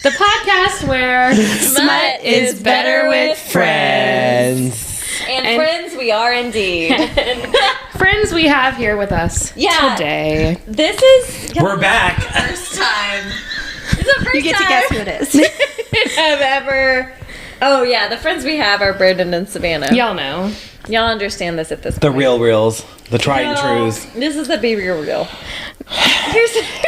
The podcast where Smut is better with friends. And friends we are indeed. Friends we have here with us today. This is... We're back. First time. This is the first You get to time guess who it is. I've ever... Oh, yeah. The friends we have are Bridgerton and Savannah. Y'all know. Y'all understand this at this point. The reals. The tried and trues. This is the Be Real.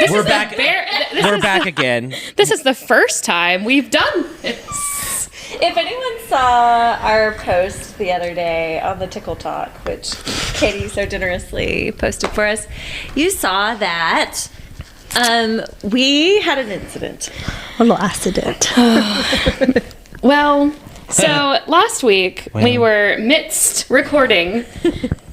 We're back. We're back again. This is the first time we've done this. If anyone saw our post the other day on the Tickle Talk, which Katie so generously posted for us, you saw that we had an incident. A little accident. Well, so last week we were midst recording.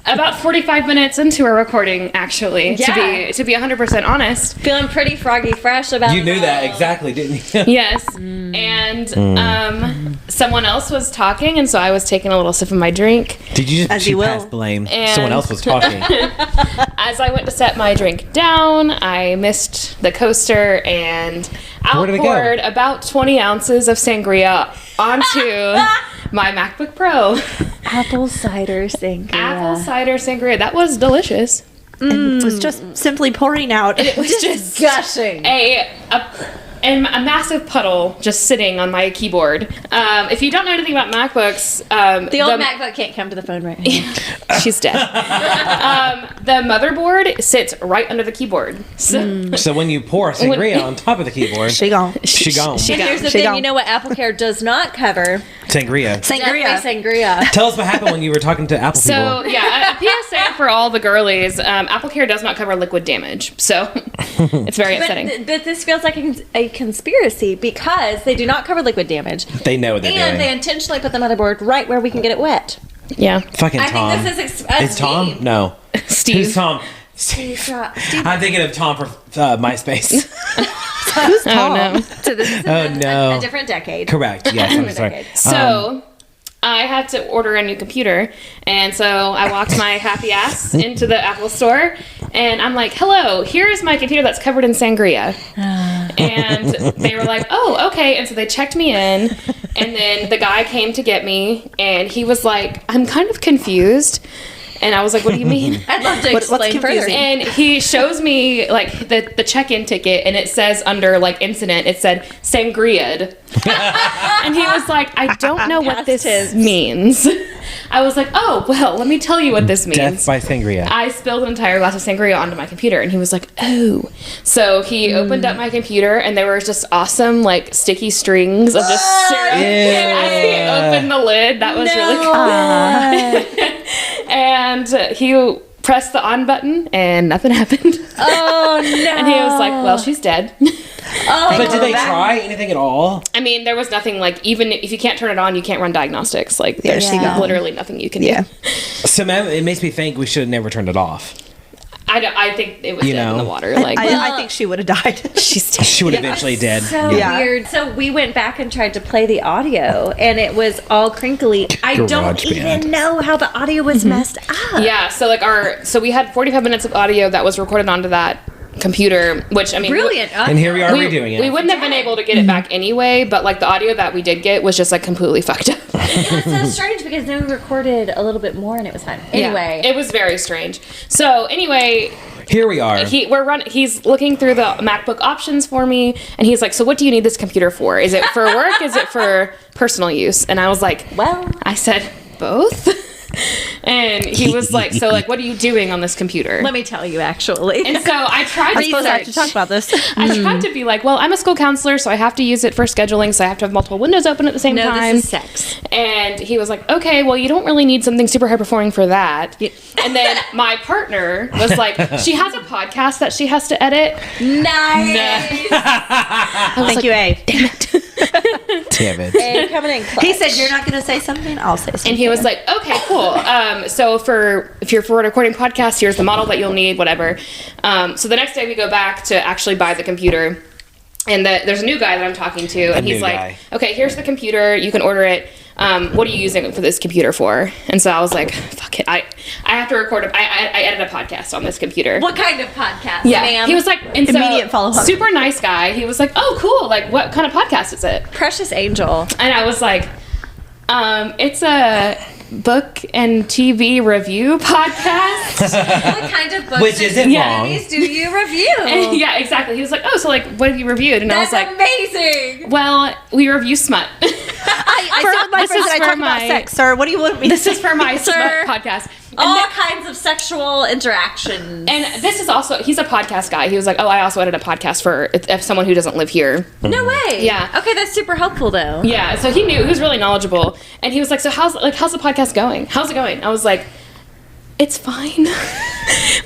About 45 minutes into a recording, actually, to be 100% honest. Feeling pretty froggy fresh about You knew that exactly, didn't you? Yes. And someone else was talking, and so I was taking a little sip of my drink. Did you just As you will. pass blame? And- Someone else was talking. As I went to set my drink down, I missed the coaster and Where did it go? outpoured about 20 ounces of sangria onto my MacBook Pro. apple cider sangria. Apple cider sangria. That was delicious. And it was just simply pouring out. It was just gushing. a massive puddle just sitting on my keyboard. If you don't know anything about MacBooks, The old MacBook can't come to the phone right now. she's dead. The motherboard sits right under the keyboard. So, So when you pour sangria on top of the keyboard, She gone. she gone. She And here's the She thing, gone. you know what AppleCare does not cover? Sangria. Sangria. Sangria. Tell us what happened when you were talking to Apple So people. yeah, a PSA for all the girlies. AppleCare does not cover liquid damage, so it's very upsetting. But this feels like a conspiracy because they do not cover liquid damage. They know what they're And they doing. intentionally put the motherboard right where we can get it wet. Yeah, Fucking I Tom. think this is Is Tom? No. Steve. Who's Tom? Steve. I'm thinking of Tom for MySpace. Who's Tom? Oh no. So this is Oh, no. a different decade. Correct. Yes, I'm sorry. decade. So I had to order a new computer, and so I walked my happy ass into the Apple store, and I'm like, "Hello, here's my computer that's covered in sangria." And they were like, "Oh, okay." And so they checked me in, and then the guy came to get me, and he was like, "I'm kind of confused." And I was like, "What do you mean?" I'd love to What's explain further. confusing? And he shows me like the check-in ticket, and it says under like incident, it said sangria'd. And he was like, "I don't know what Past this tense. means." I was like, "Oh, well, let me tell you what this means." Death by sangria. I spilled an entire glass of sangria onto my computer, and he was like, "Oh." So he opened up my computer, and there were just awesome, like, sticky strings of just syrup. As he opened the lid, that was really cool. And he pressed the on button, and nothing happened. Oh, no. And he was like, "Well, she's dead." But did they try anything at all? I mean, there was nothing, like, even if you can't turn it on, you can't run diagnostics. Like, there's Yeah. literally nothing you can Yeah. do. So it makes me think we should have never turned it off. I think it was You dead in know. the water. Like, I think she would have died. she's dead. She would eventually dead. So Yeah. weird. So we went back and tried to play the audio, and it was all crinkly. I don't Garage even band. know how the audio was messed up. Yeah, so like so we had 45 minutes of audio that was recorded onto that computer, which I mean, Brilliant. And here we are redoing it. We wouldn't have been able to get it back anyway, but like the audio that we did get was just like completely fucked up. It was so strange because then we recorded a little bit more, and it was fine. Anyway. Yeah, it was very strange. So anyway, Here we are. he's looking through the MacBook options for me, and he's like, "So what do you need this computer for? Is it for work? Is it for personal use?" And I was like, Well. I said both. And he was like, "So like, what are you doing on this computer?" Let me tell you, actually. And so I tried I to suppose I have to talk about this. I tried to be like, well, I'm a school counselor, so I have to use it for scheduling, so I have to have multiple windows open at the same No, time. this is sex. And he was like, okay, well, you don't really need something super high performing for that. And then my partner was like, she has a podcast that she has to edit. Nice. Thank you, A. Damn it. And coming in clutch. He said, "You're not going to say something? I'll say something." And he was like, okay, cool. So if you're for a recording podcast, here's the model that you'll need, whatever. So the next day we go back to actually buy the computer. And there's a new guy that I'm talking to, and he's new like, guy. okay, here's the computer. You can order it. what are you using for this computer for? And so I was like, fuck it. I have to record I edit a podcast on this computer. What kind of podcast, Yeah. ma'am? He was like, and Immediate follow-up. super nice guy. He was like, oh, cool. Like, what kind of podcast is it? Precious Angel. And I was like, it's a book and TV review podcast. What kind of books Which isn't and wrong. movies do you review? And yeah, exactly. He was like, oh, so like, what have you reviewed? And That's I was like, amazing. well, we review smut. I sit with my this friends is and I for talk about my- sex, sir. What do you want me to This is for my smut Sir. podcast. All kinds of sexual interactions. And this is also, he's a podcast guy. He was like, oh, I also edit a podcast for if someone who doesn't live here. No way. Yeah. Okay, that's super helpful though. Yeah, so he knew, he was really knowledgeable. And he was like, so how's the podcast going? How's it going? I was like, it's fine.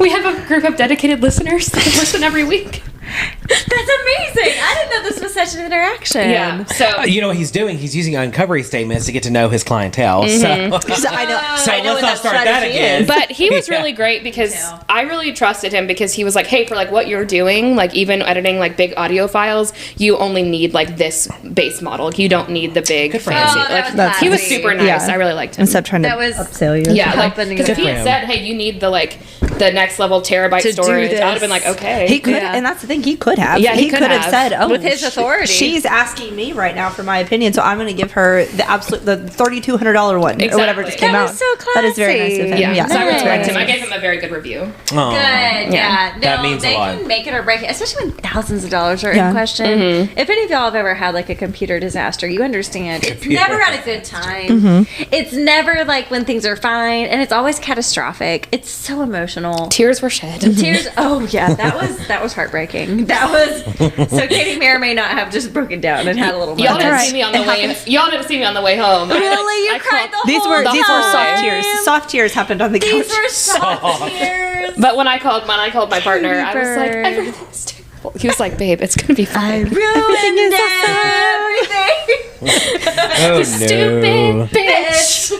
We have a group of dedicated listeners that listen every week. That's amazing. I didn't know this was such an interaction. Yeah. So You know what he's doing? He's using uncovery statements to get to know his clientele. So I So, know. so I know let's what not that start that strategy again. is. but he was Yeah. really great because too. I really trusted him because he was like, hey, for like what you're doing, like even editing like big audio files, you only need like this base model. You don't need the big for fancy. him. Oh, that like was he was classy. super nice. Yeah. I really liked him. Instead of trying to That was- upsell you. Yeah, like helping because if he for had him. said, "Hey, you need the next level terabyte To do storage," I would have this. been like, "Okay." He could, Yeah. and that's the thing. He could have. Yeah, he he could could have have. said, "Oh, With his authority. she's asking me right now for my opinion, so I'm going to give her the $3,200 one or whatever just Exactly. came That out." was so That is very nice of him. classy. yeah, Yeah, so I that's very respect him. I nice. gave him a very good review. Aw. Good, yeah. No, That means a they lot. can make it or break it, especially when thousands of dollars are Yeah. in question. Mm-hmm. If any of y'all have ever had like a computer disaster, you understand. It's Computer. never at a good time. Mm-hmm. It's never like when things are fine, and it's always catastrophic. It's so emotional. Tears were shed. Tears. Oh yeah, that was heartbreaking. That was so. Katie may or may not have just broken down and had a little. Y'all didn't moment. see me on the way. Y'all didn't see me on the way home. Really, you I cried called- the These whole were time. soft tears. Soft tears happened on the couch. These were soft tears. But when I called my partner, I was like, Bird. "Everything's terrible." He was like, "Babe, it's gonna be fine." Ruined everything. Oh, no. Stupid bitch.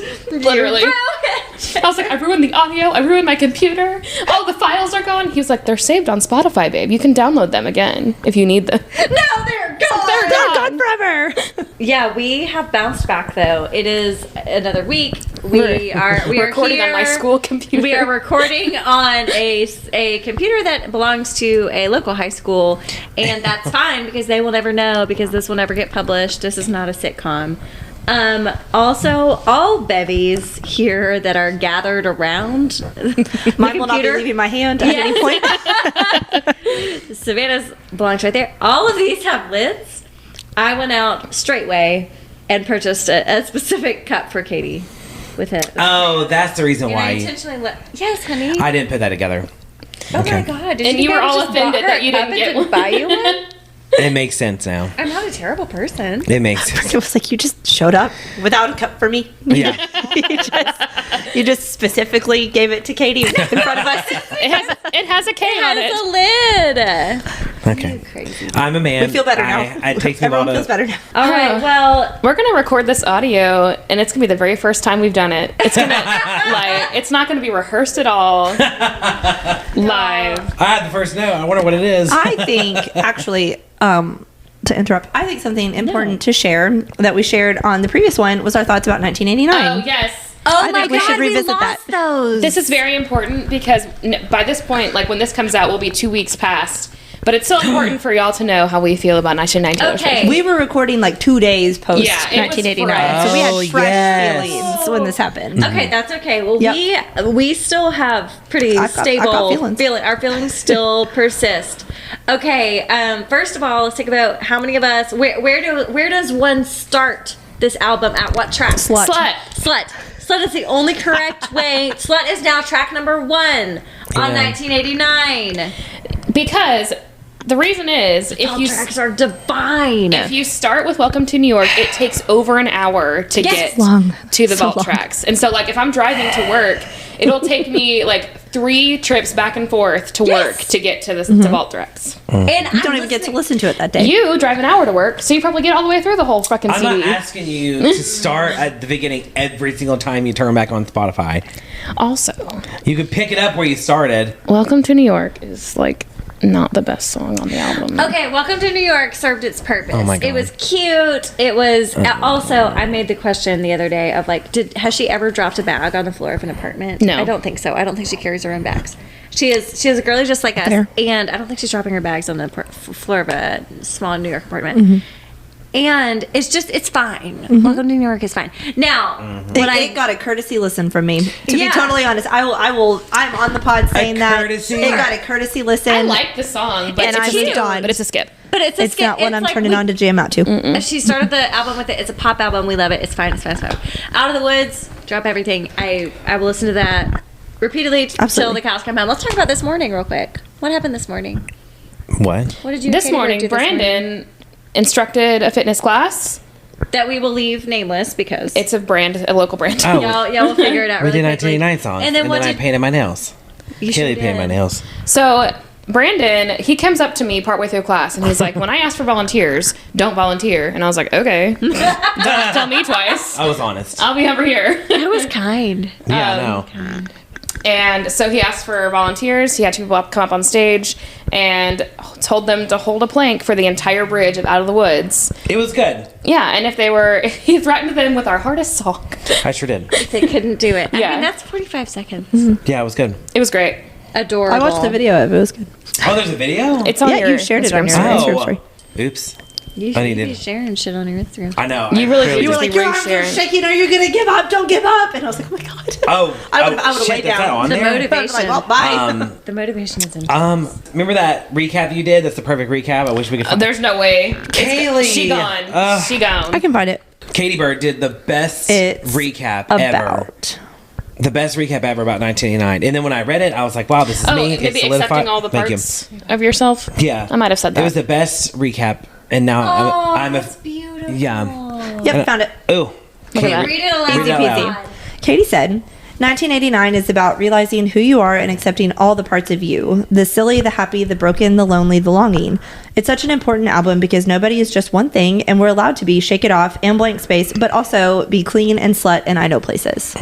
Literally. I was like, I ruined the audio. I ruined my computer. Oh, the files are gone. He was like, they're saved on Spotify, babe. You can download them again if you need them. No, they're gone. They're gone. forever. Yeah, we have bounced back though. It is another week. We are recording here. on my school computer. We are recording on a computer that belongs to a local high school, and that's fine because they will never know because this will never get published. This is not a sitcom. Also, all bevies here that are gathered around Mine will not be leaving my hand at any point. Savannah's belongs right there. All of these have lids. I went out straightway and purchased a specific cup for Katie with it. Oh, that's the reason And I why intentionally yes, honey. I didn't put that together. Oh my god! Did And think you I were all just bought offended her that you a cup didn't and get one. buy you one. It makes sense now. I'm not a terrible person. It makes sense. It was like you just showed up without a cup for me. Yeah. you just specifically gave it to Katie in front of us. It has a K on it. It's a lid. Okay. Crazy. I'm a man. We feel better now. It takes me a Everyone while feels to. better now. All right. Well, We're gonna record this audio, and it's gonna be the very first time we've done it. It's gonna like it's not gonna be rehearsed at all. Live. I had the first note. I wonder what it is. I think actually, to interrupt, I think something important to share that we shared on the previous one was our thoughts about 1989. Oh yes. oh I my think we god, should revisit we that. lost those. This is very important because by this point, like when this comes out, we'll be 2 weeks past. But it's still important for y'all to know how we feel about 1990. Okay. We were recording like 2 days post Yeah, it was 1989, fresh. so we had Oh, fresh yes. feelings when this happened. Okay, that's okay. Well, Yep. we still have pretty I've got stable feelings. Our feelings still persist. Okay, first of all, let's think about how many of us. Where does one start this album at? What track? Slut. Slut is the only correct way. Slut is now track number 1 on Yeah. 1989. Because the reason is All tracks are divine. if you start with Welcome to New York, it takes over an hour to Yes. get Long. to the So vault long. tracks. And so like if I'm driving to work, it'll take me like 3 trips back and forth to work to get to the to vault tracks. And You don't even get to listen to it that day. You drive an hour to work, so you probably get all the way through the whole fucking I'm CD. not asking you to start at the beginning every single time you turn back on Spotify. Also, You could pick it up where you started. Welcome to New York is like not the best song on the album. Okay, Welcome to New York served its purpose. Oh my God. It was cute. It was also. I made the question the other day of like, has she ever dropped a bag on the floor of an apartment? No. I don't think so. I don't think she carries her own bags. She is a girly just like us, Fair. and I don't think she's dropping her bags on the floor of a small New York apartment. And it's fine. Welcome to New York is fine. Now, It got a courtesy listen from me. To Yeah. be totally honest, I'm on the pod saying that. courtesy? It got a courtesy listen. I like the song, but And it's I a skip. moved on. But it's a skip. but it's a It's skit. not one It's I'm like turning on to jam out to. She started the album with it. It's a pop album. We love it. It's fine. It's fine. It's fine. Out of the Woods. Drop everything. I will listen to that repeatedly till Absolutely. the cows come home. Let's talk about this morning real quick. What happened this morning? What? What did you This Katie, morning, do Brandon instructed a fitness class. that we will leave nameless because It's a local brand. Oh, y'all will figure it out. we really did quickly. 1989 songs. And then what I did painted my nails. you sure Kaylee painted my did. nails. So Brandon, he comes up to me partway through class and he's like, when I ask for volunteers, don't volunteer. And I was like, okay. Don't tell me twice. I was honest. I'll be over here. It was kind. Yeah, I know. And so he asked for volunteers. He had two people come up on stage and told them to hold a plank for the entire bridge of Out of the Woods. It was good. Yeah, and if they were, he threatened them with our hardest song. I sure did. They couldn't do it. I Yeah. mean, that's 45 seconds. Yeah, it was good. It was great. Adorable. I watched the video of it. It was good. Oh, there's a video? It's on Yeah, your you shared it on your Instagram story. Instagram story. Oops. You I should needed- be sharing shit on your Instagram. I know. You really I did. You were Just like, be your arms are sharing. shaking. Are you going to give up? Don't give up. And I was like, oh my God. Oh, I would've shit, laid that's down. on The there? motivation. I was like, well, bye. The motivation is in. Remember that recap you did? That's the perfect recap. I wish we could find There's no way. Kaylee. She gone. She gone. I can find it. Katie Bird did the best It's recap ever. About. The best recap ever about 1989. And then when I read it, I was like, wow, this is Oh, me. maybe It's solidified. accepting all the Thank you. parts of yourself. Yeah. I might have said that. It was the best recap. And now I'm a. that's beautiful. Yeah. Yep, found it. Oh. Look at that. Read it aloud. Read it out Easy loud. peasy. Katie said, 1989 is about realizing who you are and accepting all the parts of you. The silly, the happy, the broken, the lonely, the longing. It's such an important album because nobody is just one thing and we're allowed to be shake it off and blank space, but also be clean and slut in idle places.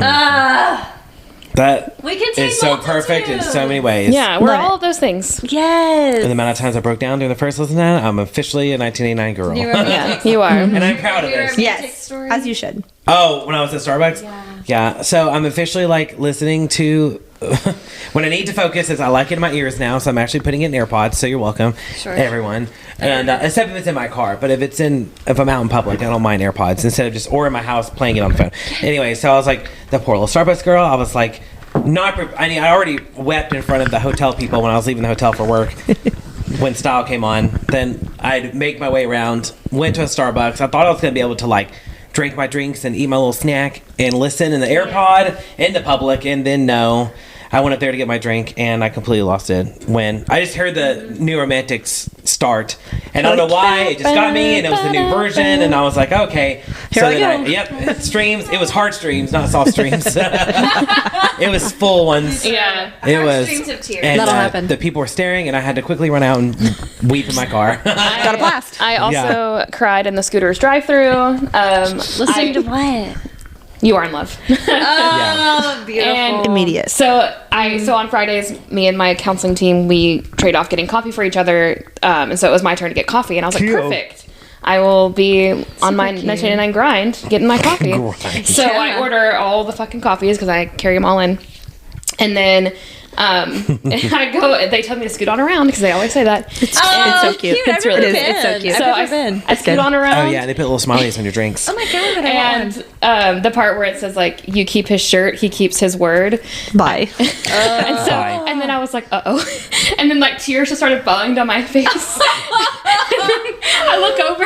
That We can take is so perfect in so many ways. Yeah, we're Love all it. of those things. Yes. And the amount of times I broke down during the first listen to that, I'm officially a 1989 girl. Yeah, you are. And I'm proud of this. Yes, as you should. Oh, when I was at Starbucks? Yeah. So I'm officially like listening to when I need to focus, I like it in my ears now, so I'm actually putting it in AirPods, so you're welcome. Sure. Everyone. And except if it's in my car, but if I'm out in public, I don't mind AirPods instead of just or in my house playing it on the phone. Anyway, so I was like the poor little Starbucks girl, I was like I already wept in front of the hotel people when I was leaving the hotel for work. When Style came on, then I'd make my way around, went to a Starbucks. I thought I was going to be able to like drink my drinks and eat my little snack and listen in the AirPod in the public, and then no. I went up there to get my drink and I completely lost it when I just heard the New Romantics start, and I don't know why it just got me, and it was the new version, and I was like, okay. Here I go. Yep, streams. It was hard streams, not soft streams. It was full ones. Yeah. It was. streams of tears. And, That'll happen. The people were staring, and I had to quickly run out and weep in my car. Got a blast. I also Yeah. cried in the Scooters drive-thru. Listening to what? You Are in Love. Oh, beautiful. And Immediate. So on Fridays, me and my counseling team, we trade off getting coffee for each other. And so it was my turn to get coffee, and I was like, Cute. perfect. I will be on my 1999 grind, getting my coffee. Grind. So I order all the fucking coffees because I carry them all in. And then I go. They tell me to scoot on around because they always say that. It's so cute. It's really really it's so cute. I've So never been. I scoot good. on around. Oh yeah, they put little smileys on your drinks. Oh my god! And the part where it says like, "You keep his shirt, he keeps his word." Bye. And so, Bye. and then I was like, "Uh-oh," and then like tears just started falling down my face. And then I look over.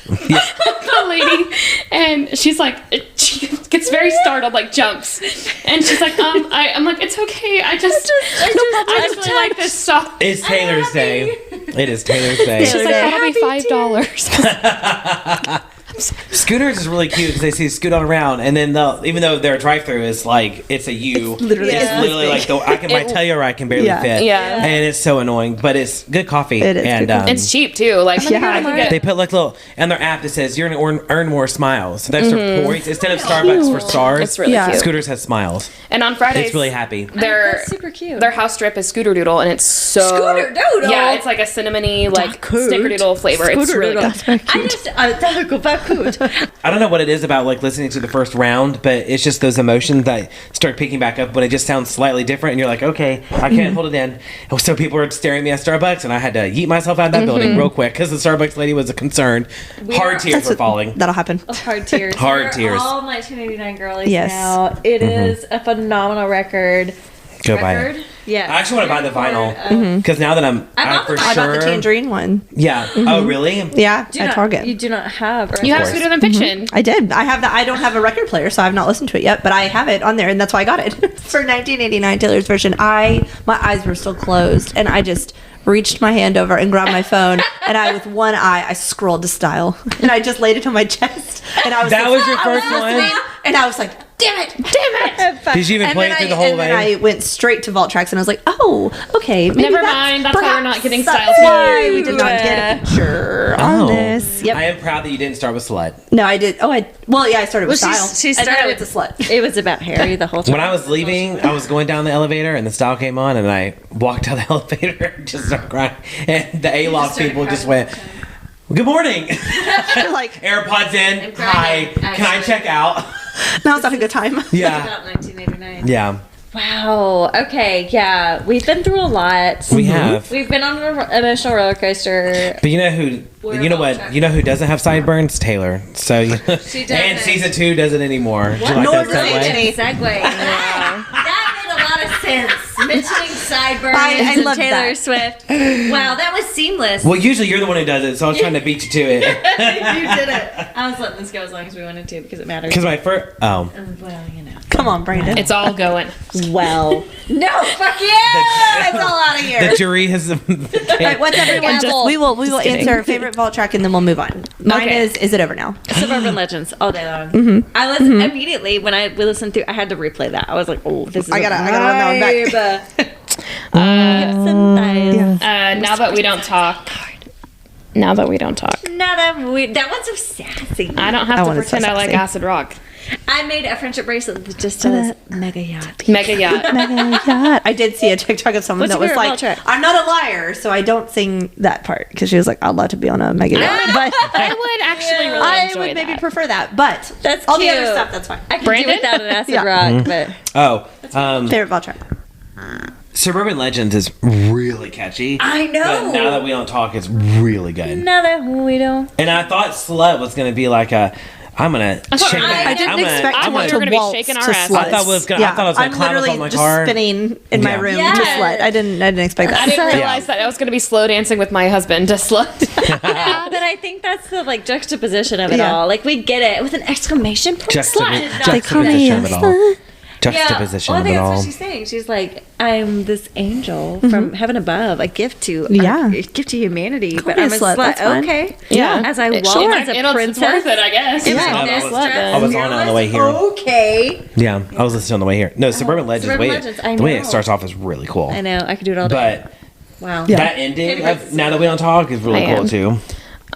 The lady, and she's like, she gets very startled, like jumps, and she's like, I'm like, it's okay. I just really like this song. It's Taylor's Day. It is Taylor's Day. She's like, that'll be $5. Scooters is really cute because they see scoot on around, and then they'll, even though their drive-through is like it's a U, it's literally like I can tell you, or I can barely fit. Yeah. And it's so annoying, but it's good coffee. It is and good coffee. It's cheap too. Like I can get they put like little on their app that says you're gonna earn more smiles. So that's their points instead of Starbucks for stars. It's really cute. Scooters has smiles. And on Fridays, It's really happy. Their super cute. Their house strip is Scooter Doodle, and it's so Scooter Doodle? Yeah, it's like a cinnamony like snickerdoodle flavor. It's really good. I don't know what it is about like listening to the first round, but it's just those emotions that start picking back up when it just sounds slightly different, and you're like, okay, I can't hold it in. And so people were staring at me at Starbucks, and I had to yeet myself out of that building real quick because the Starbucks lady was concerned. Hard tears were falling. That'll happen. Hard tears. Hard We're tears. All 1989 girlies Yes. now. It is a phenomenal record. Go buy it. Yeah. I actually want to buy the vinyl because now that I'm for I I sure. bought the tangerine one. Yeah. Oh, really? Yeah, Do at not- Target. You do not have. You have course. Sweeter Than Fiction. I did. I have that. I don't have a record player, so I've not listened to it yet. But I have it on there, and that's why I got it for 1989 Taylor's version. My eyes were still closed, and I just reached my hand over and grabbed my phone, and with one eye I scrolled to Style, and I just laid it on my chest, and I was That was your first listening, one? and I was like, damn it. Did you even play it through the whole and then I way? went straight to Vault Tracks, and I was like, oh, okay. maybe Never mind, that's why you're not getting Style That's why too. we did not get a picture on this. Yep. I am proud that you didn't start with Slut. No, I did. I started with Style. She and then I started went to Slut. It was about Harry the whole time. When I was leaving, I was going down the elevator and the Style came on, and I walked down the elevator and just started crying. And the A-Loft people just went, good morning. Like, AirPods in. Hi. Can I check out? now's not a good time. Yeah. About 1989. Yeah. Wow. Okay. Yeah. We've been through a lot. We have. We've been on an emotional roller coaster. But you know who? We're You know all what? checked. You know who doesn't have sideburns? Taylor. So you She doesn't. and season 2 doesn't anymore. Did you like Nor that does segue? Anthony. Segue. That made a lot of sense. Mentioning sideburns I and loved Taylor that. Swift. Wow, that was seamless. Well, usually you're the one who does it, so I was trying to beat you to it. You did it. I was letting this go as long as we wanted to because it matters. Because my first, Well, you know. Come on, Brandon. It's all going. Well. No, fuck yeah! It's all out of here. the jury has. All right, what's everyone? Gavel. We will kidding. answer favorite Vault track and then we'll move on. Mine Okay. is it over now? Suburban Legends all day long. I listened immediately when I listened through. I had to replay that. I was like, "Oh, this is I gotta run that one back." Now that we don't talk. Now that we don't talk. That one's so sassy. I don't have That to one is so pretend I like sassy. acid rock. I made a friendship bracelet that just says mega yacht. Mega yacht. God, I did see a TikTok of someone What's that your was favorite like, Vault track? "I'm not a liar, so I don't sing that part," because she was like, "I'd love to be on a mega yacht," but I would actually really I enjoy would maybe that. prefer that. But That's all cute. the other stuff, that's fine. I can Brandon? do without an acid Yeah. rock, but Oh, Favorite Vault track. Suburban Legends is really catchy. I know. But now that we don't talk, it's really good. now that we don't. And I thought Slut was going to be like a. I'm gonna thought- shake I my- I didn't I'm gonna- expect I to thought want you to were gonna be waltz shaking to our asses. Slut. I thought I was gonna climb up literally on my just car. spinning in my Yeah. room Yeah. to Slut. I didn't expect that. I didn't realize that I was going to be slow dancing with my husband to slut. But I think that's the like juxtaposition of it Yeah. all. Like we get it with an exclamation point. Juxtaposition of it all. Juxtaposition well, I of think it that's all. what she's saying. She's like, I'm this angel from heaven above, a gift to Yeah. a gift to humanity. But be a I'm a slut, slut. that's fine. Okay, Yeah. As I walk Sure. as a It's princess. worth it, I guess. in Yeah. my I best was- dress. I was on it on the way here. Okay. Yeah, I was listening on the way here. No, Suburban Legends. Suburban Wait, Legends, I the way know. it starts off is really cool. I know. I could do it all day. But Wow. that ending of Now That We Don't Talk is really I cool am. too.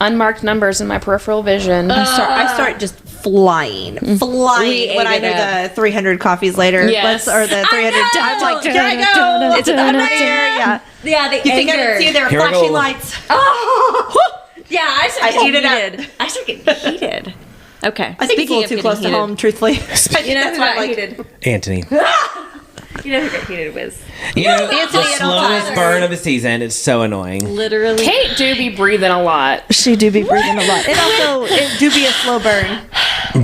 Unmarked numbers in my peripheral vision. I start just flying We when I ate hear it up. the 300 coffees later. Yes. Or the 300. know! I'm like, Here here I go. It's I'm I'm ready. here. Yeah. Yeah, the You think I anger. didn't see there were Here I flashing go. lights? Yeah, I start I getting eat it up. heated. I start getting heated. Okay. I think it's a little too close to home, truthfully. You know That's who why I got like heated? Anthony. You know who got heated was You know, Anthony the at all slowest times. burn of the season. It's so annoying. literally. Kate do be breathing a lot. She do be breathing a lot. It do be a slow burn.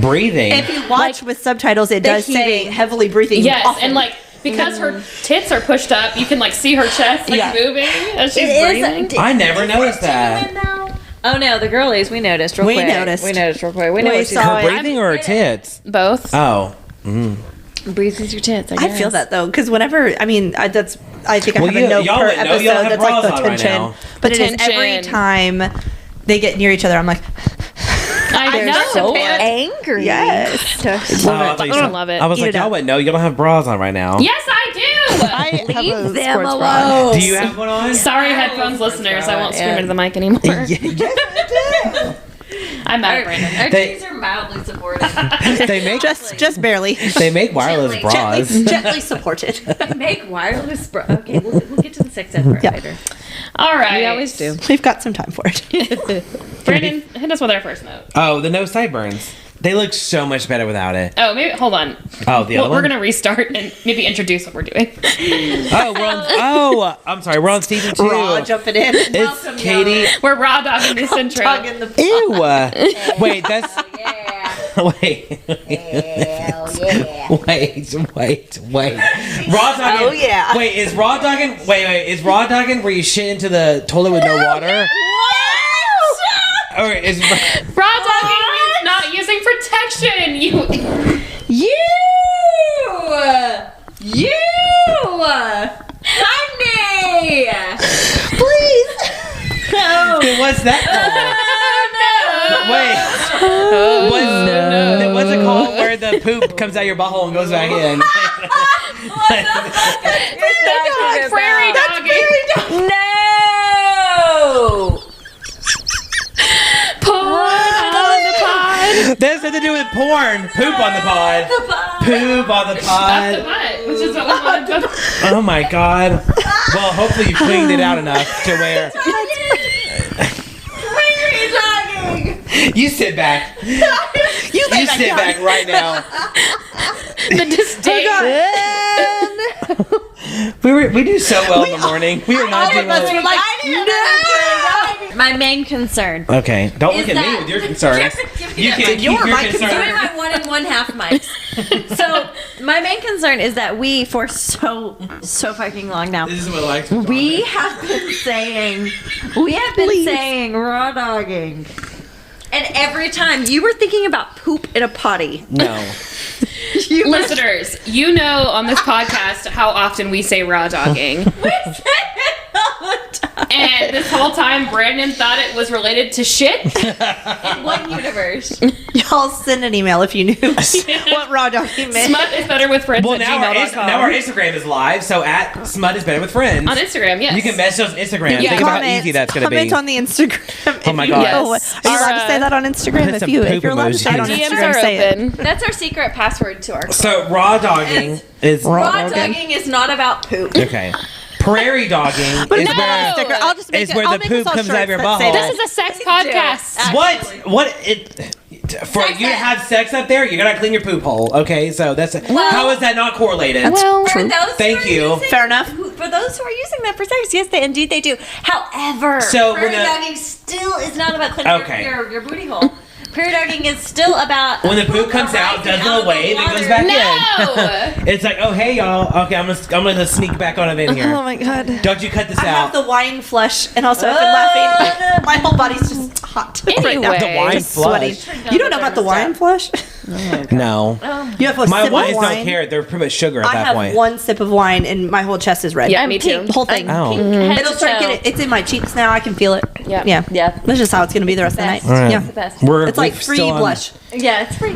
Breathing. If you watch with subtitles, it does say heaving. heavily breathing. Yes, often. and like because her tits are pushed up, you can like see her chest like Yeah. moving as she's It breathing. is. I never noticed that. Oh no, the girlies. We noticed real We quick. noticed. We noticed real quick. We know We what she's saw Her it. breathing or her tits? Both. Oh. breathes your tits. I feel that though, because whenever I think I Well, have a note y'all per would know episode y'all have that's like bras the on right tension. now. But it is every Tension. time they get near each other, I'm like, I They're know. so angry. Yes. I thought you I said- love it. I was Eat like, it up. y'all wouldn't know. You don't have bras on right now. Yes, I do. I have a Leave them sports bra. alone. Do you have one on? Sorry, headphones listeners. I won't scream into the mic anymore. I'm mad at Brandon. Our They- teens are mildly supportive. They make Just barely. they make wireless Gently. bras. Gently supported. Make wireless bra. Okay, we'll get to the sex ed part Yeah. later. All right. We always do. We've got some time for it. Brandon, hit us with our first note. Oh, the no sideburns. They look so much better without it. Oh, maybe hold on. Oh, the other We're one. gonna restart and maybe introduce what we're doing. Oh, we're on. Oh, I'm sorry. We're on season 2. Raw jumping in. It's Katie. We're raw dogging this intro. Tugging the Ew. Wait, that's. Yeah. Wait. Hell yeah. Wait. Raw dogging. Oh, yeah. Wait, is raw dogging? Wait. Is raw dogging where you shit into the toilet with no water? Or is Raw dogging means not using protection. Honey! Please. what's that called? Wait. What's it called where the poop comes out your butthole and goes back in? Prairie dogging. No! Porn on the pod. That has nothing to do with porn. Poop on the pod. Poop on the Up the pod. butt, which is what we wanted to. Oh my god. Well, hopefully you cleaned it out enough to where. You sit back. You sit back right now. The disdain. We do so well in the morning. We are not doing well. My main concern. Okay, don't look Is at me that- with your concerns. You can keep your Give me concern. my 1 1/2 mics. So my main concern is that we, for so fucking long now, This is what I like. we have been saying raw dogging, and every time you were thinking about poop in a potty, No. you were Listeners, you know on this podcast how often we say raw dogging. saying all the time. And this whole time, Brandon thought it was related to shit. In one universe. Y'all send an email if you knew what raw dogging meant. Smut is better with friends Well, at now gmail.com. our Instagram is live, so at Smut is better with friends. On Instagram, yes. You can message us on Instagram. Yeah. Think about how easy that's going to be. Comment on the Instagram. Oh my if you God. know. Yes. Are you allowed Our, to say that on Instagram? put If some you're poop allowed to say it on emojis. DMs Instagram, are say it. open. That's our secret password to our club. So raw dogging is Raw dogging is not about poop. okay. Prairie dogging is no! where Sticker. I'll just make It's it. where I'll the make poop us all comes out of shirts your that say butthole. that. This is a sex podcast. what it for you to have sex up there. You gotta clean your poop hole. Okay, so that's how is that not correlated? Well, For those Thank who are you. using- Fair enough. For those who are using that for sex, yes, indeed they do. However, So prairie when the- dogging still is not about cleaning Okay. your booty hole. Prairie dogging is still about When the poop comes out, does arising it away, out of then the goes back water. in. no. It's like, oh hey y'all, okay, I'm gonna sneak back on in Oh here. my god. Don't you cut this I have out? the wine flush, and also I've been laughing. My whole body's just hot right now. Anyway. The wine Just sweating. flush. You don't know about the wine flush? No, You have a my sip wines of wine. don't care. They're pretty much sugar at I that have point. one sip of wine, and my whole chest is red. Yeah, me too. The whole thing. Oh. Head It'll to start toe. getting. It's in my cheeks now. I can feel it. Yeah. Yeah. Yeah. That's just how it's gonna be the rest of the night. Best. All right. Yeah. The best. It's like we're free still on- blush. Yeah, it's free.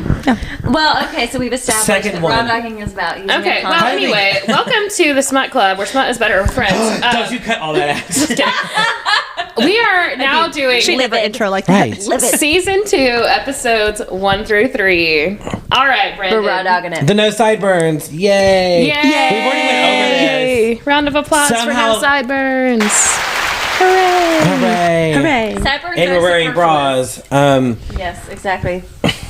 Well, okay, so we've established Second that one. raw dogging is about using Okay, a well, condom. anyway, welcome to the Smut Club, where Smut is better with friends. Don't you cut all that out. We are now doing She never Livid. intro like that. Right. Live it. season 2, episodes 1 through 3. All right, We're Brandon. raw dogging it. The no sideburns. Yay. Yay! We've already went over this. Round of applause for Somehow- no sideburns. Hooray! Hooray. Hooray. Sideburns And are we're wearing superfluous. bras. Yes, exactly.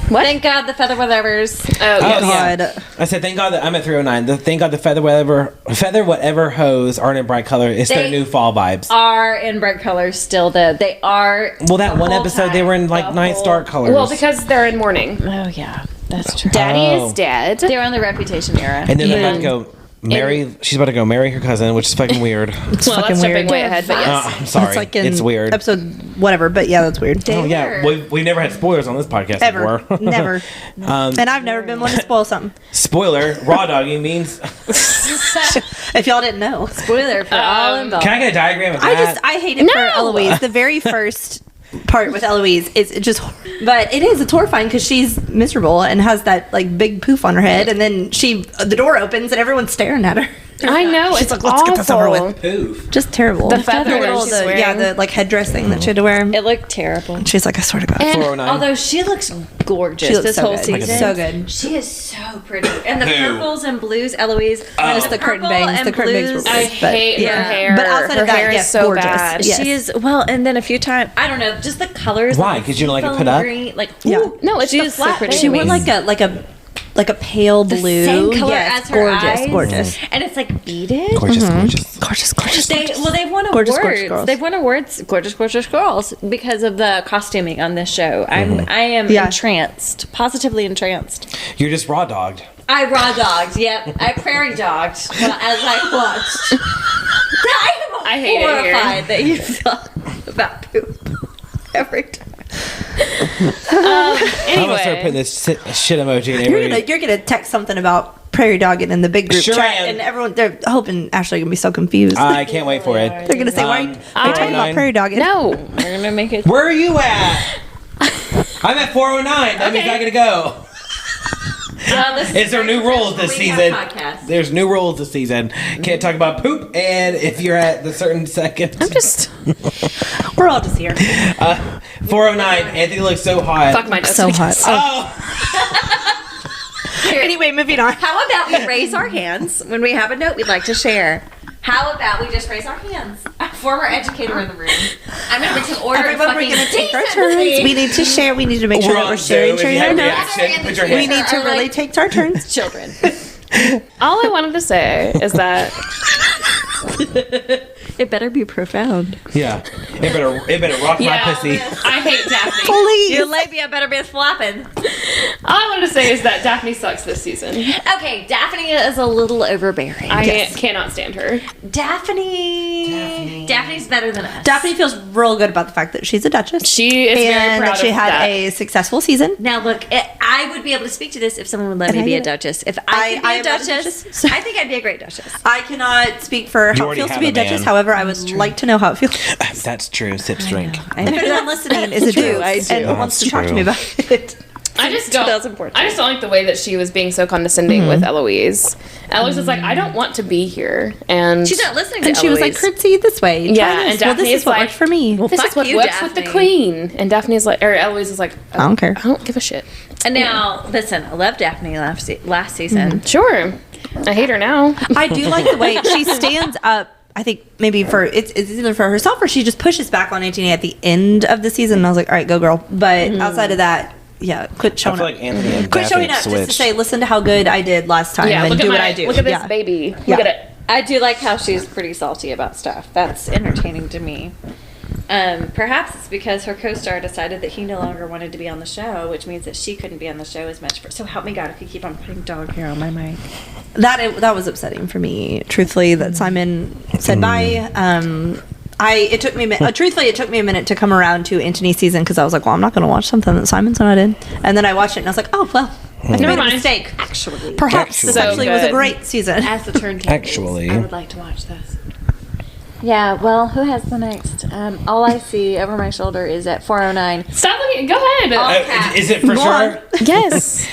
Thank God the feather whatevers. Oh, Oh, yes. yeah. I said, thank God that I'm at 309. Thank God the feather whatever hose aren't in bright color. It's their They new fall vibes. Are in bright colors still though. They are. Well, that the one whole episode they time. were in like The nice whole- dark colors. Well, because they're in mourning. Oh yeah, that's true. Daddy Oh. is dead. They're on the Reputation era. and then they're about to go marry. She's about to go marry her cousin, which is fucking weird. Well, fucking that's jumping weird. way ahead, but yes. I'm sorry. It's like in it's weird. episode whatever, but yeah, that's weird. Oh yeah, we've never had spoilers on this podcast Ever. before. Never. And I've never been one to spoil something. Spoiler: raw dogging means. If y'all didn't know. Spoiler for all involved. Can I get a diagram of that? I hate it for No. Eloise. The very first part with Eloise is just, but it's horrifying because she's miserable and has that like big poof on her head, and then the door opens and everyone's staring at her. I know, it's like, let's get this over awful. with. Poof. Just terrible. The feather that she's wearing. the like headdress thing that she had to wear. It looked terrible. She's like, I swear to God. And 409. although she looks gorgeous She looks this so whole good. season. So good. She is so pretty. And the Who? purples and blues, Eloise. Minus the curtain bangs. The curtain bangs were blues. I weird, but hate yeah. her hair. But outside her of that, hair yes, is so gorgeous. bad. Yes. She is, well, and then a few times, I don't know, just the colors. Why? like 'Cause you don't like it seafoam put up? green, like, Yeah. ooh, No, it's she the is so flat pretty. She wore like a pale the blue. same color Yes, as her gorgeous, eyes. gorgeous. And it's like beaded. Gorgeous. Gorgeous. They've won Gorgeous, awards. gorgeous girls. They've won awards, gorgeous girls, because of the costuming on this show. I am Yeah. entranced, positively entranced. You're just raw dogged. I raw dogged. Yep, I prairie dogged as I watched. I hate it here. horrified that you thought about poop every time. I'm gonna start putting Anyway, this shit emoji in every. You're gonna text something about prairie dogging in the big group Sure chat, am. and everyone they're hoping Ashley gonna be so confused. I can't wait for it. They're gonna say, "Why are you talking about 409. prairie dogging?" no. We're gonna make it. Where are you at? I'm at 409. That means I gotta go. Is there new rules this season? There's new rules this season. Can't talk about poop, and if you're at the certain second. I'm just We're all just here. 409. Anthony looks so hot. fuck my So hot. Oh, Anyway, moving on. How about we raise our hands when we have a note we'd like to share? How about we just raise our hands? A former educator in the room. I'm gonna make some order. Everyone, we're gonna take our decently. turns. We need to share. We need to make sure we're that we're on sharing. Zoom. If you have Sharing a notes. reaction, put your We hand. need to really take our turns. Children. all I wanted to say is that It better be profound. Yeah. It better rock my pussy. I hate Daphne. Please. Your labia better be flapping. All I wanted to say is that Daphne sucks this season. Okay, Daphne is a little overbearing. I cannot stand her. Daphne's better than us. Daphne feels real good about the fact that she's a duchess. She is very and proud that she of had that. a successful season. Now look, I would be able to speak to this if someone would let And me I be a get it. duchess. If I could be I a am not a duchess, duchess. I think I'd be a great duchess. I cannot speak for how it already feels to have be a a duchess. man. However, I would like to know how it feels. That's true. Sips drink. I If know. anyone listening is a dude I do. and wants to That's talk to true. me about it. I just don't. 2014. I just don't like the way that she was being so condescending with Eloise. Eloise was like, "I don't want to be here," and She's not listening to And she was like, Eloise. curtsy this way. Try Yeah, this. and well, Daphne this is is what like, worked for me. "This fuck is what you, works with the Daphne." queen." And Daphne's like, or Eloise is like, I don't care. I don't give a shit." And now, listen, I love Daphne last season. Sure, I hate her now. I do like the way she stands up. I think maybe for it's either for herself or she just pushes back on Antony at the end of the season. And I was like, all right, go girl. But outside of that, yeah, quit I showing feel up. like Anthony and Quit showing Daphne up just to switched. say, listen to how good I did last time Yeah, and look do at what my, I do. look at this Yeah. baby. Yeah. Look at it. I do like how she's pretty salty about stuff. That's entertaining to me. Perhaps it's because her co-star decided that he no longer wanted to be on the show, which means that she couldn't be on the show as much. So help me God if you keep on putting dog hair on my mic. That was upsetting for me, truthfully, that Simon said bye. It took me truthfully it took me a minute to come around to Antony's season because I was like, well, I'm not going to watch something that Simon's not in. And then I watched it and I was like, oh well, I made a mind. mistake. Actually, Perhaps this So actually was a good. great season. as the turntables, Actually. I would like to watch this. Yeah, well, who has the next? All I see over my shoulder is at 409. Stop looking. Go ahead. Okay. Is it for Go sure? Yes.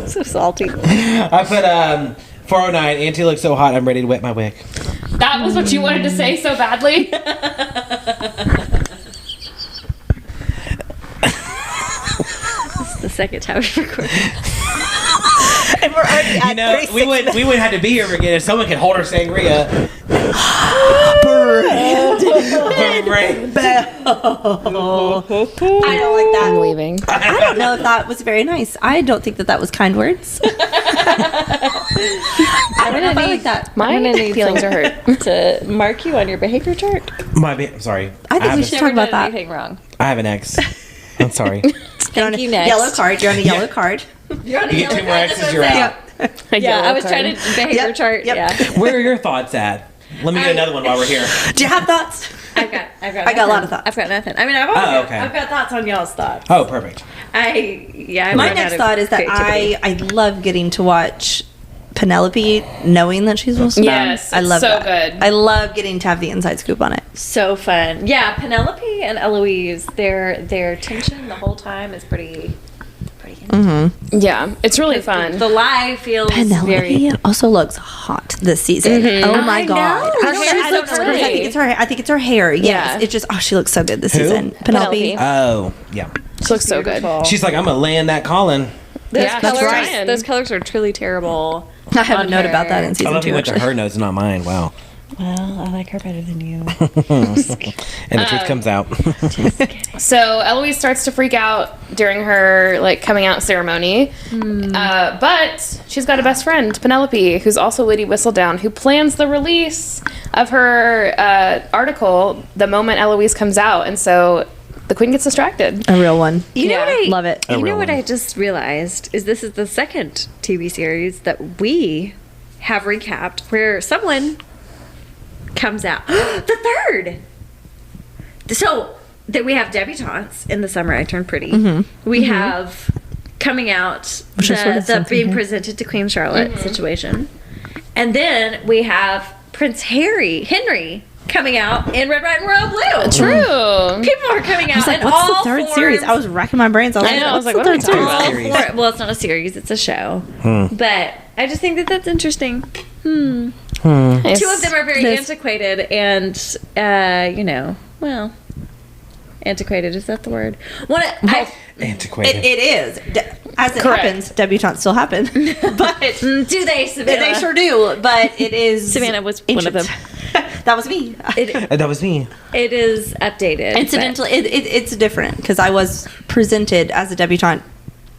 So salty. I put 409. Auntie looks so hot. I'm ready to wet my wig. That was what you wanted to say so badly. This is the second time we've recorded. And we're already at You know, 36 we wouldn't have to be here again if someone could hold her sangria. Right. I don't like that. I'm leaving. I don't know if that was very nice. I don't think that was kind words. I don't know if I like that. My I'm gonna need feelings are hurt. to mark you on your behavior chart. I'm sorry. I think we should talk about that. Anything wrong? I have an ex. I'm sorry. You're on a you, next. yellow card. You're on a yellow card. You're on You get two more X's, you're out. Yeah, I was trying to behavior chart. Yep. Yeah, Where are your thoughts at? Let me get another one while we're here. Do you have thoughts? I got I got a lot of thoughts. I've got nothing. I mean, I've got thoughts on y'all's thoughts. Oh, perfect. I My run next out of thought is that creativity. I love getting to watch Penelope knowing that she's Wilson Brown. Yes, I it's love so that. good. I love getting to have the inside scoop on it. So fun. Yeah, Penelope and Eloise, their tension the whole time is pretty Yeah, it's really fun. The lie feels Penelope very also looks hot this season. Oh my I god, know. Her Her hair hair looks looks great. great. I think it's her hair. Yes, Yeah. it's just she looks so good this Who? season. Penelope. Penelope. Oh, yeah. She looks so good. She's like, I'm gonna land that Colin. Those Yeah, colors, that's right. those colors are truly terrible. I have a on note her. about that in I season love you 2. went to Actually, her notes, not mine. Wow. Well, I like her better than you. And the truth comes out. So Eloise starts to freak out during her like coming out ceremony, but she's got a best friend, Penelope, who's also Lady Whistledown, who plans the release of her article the moment Eloise comes out, and so the queen gets distracted. a real one. You know Yeah. what I Love it. You A know real what one. I just realized is this is the second TV series that we have recapped where someone comes out. The third. So that we have debutantes in the summer I turned pretty. We have coming out Which is sort of the something being here. presented to Queen Charlotte situation, and then we have Prince Henry coming out in Red, White, and Royal Blue. True. People are coming out I was like, in what's all the third forms. series? I was racking my brains. I was I like, know, I was what's like, the what third are we series? talking Series. Well, it's not a series; it's a show. But I just think that that's interesting. Nice. Two of them are very This- antiquated, and antiquated is that the word? Antiquated. It is. As it Correct. happens, debutantes still happen. But Do they, Savannah? they sure do. But it is. Savannah was one of them. That was me. That was me. It is updated. Incidentally, it's different because I was presented as a debutante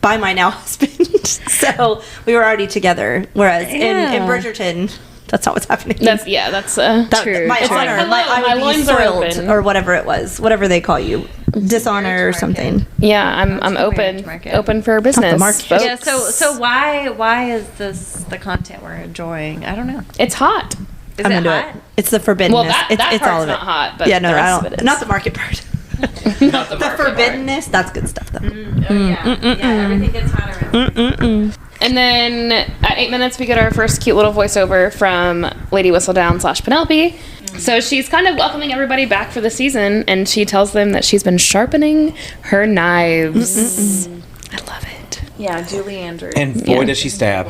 by my now husband, so we were already together. Whereas in Yeah. Bridgerton, that's not what's happening. That's That- True, My true. honor, Hello, I my would be loins are soiled open. or whatever it was, whatever they call you, dishonor or something. Yeah, I'm That's the way open to market. open for business. market. folks. Yeah. So why is this the content we're enjoying? I don't know. It's hot. Is I'm it into hot? it. It's the forbiddenness. Well, that it's part's all of it. not hot, but yeah, no, the I rest don't. of it is. Not the market part. Not the The forbiddenness. That's good stuff, though. Oh yeah. Everything gets hotter. And then at 8 minutes, we get our first cute little voiceover from Lady Whistledown / Penelope. So she's kind of welcoming everybody back for the season, and she tells them that she's been sharpening her knives. I love it. Yeah, Julie Andrews. And boy, does she stab.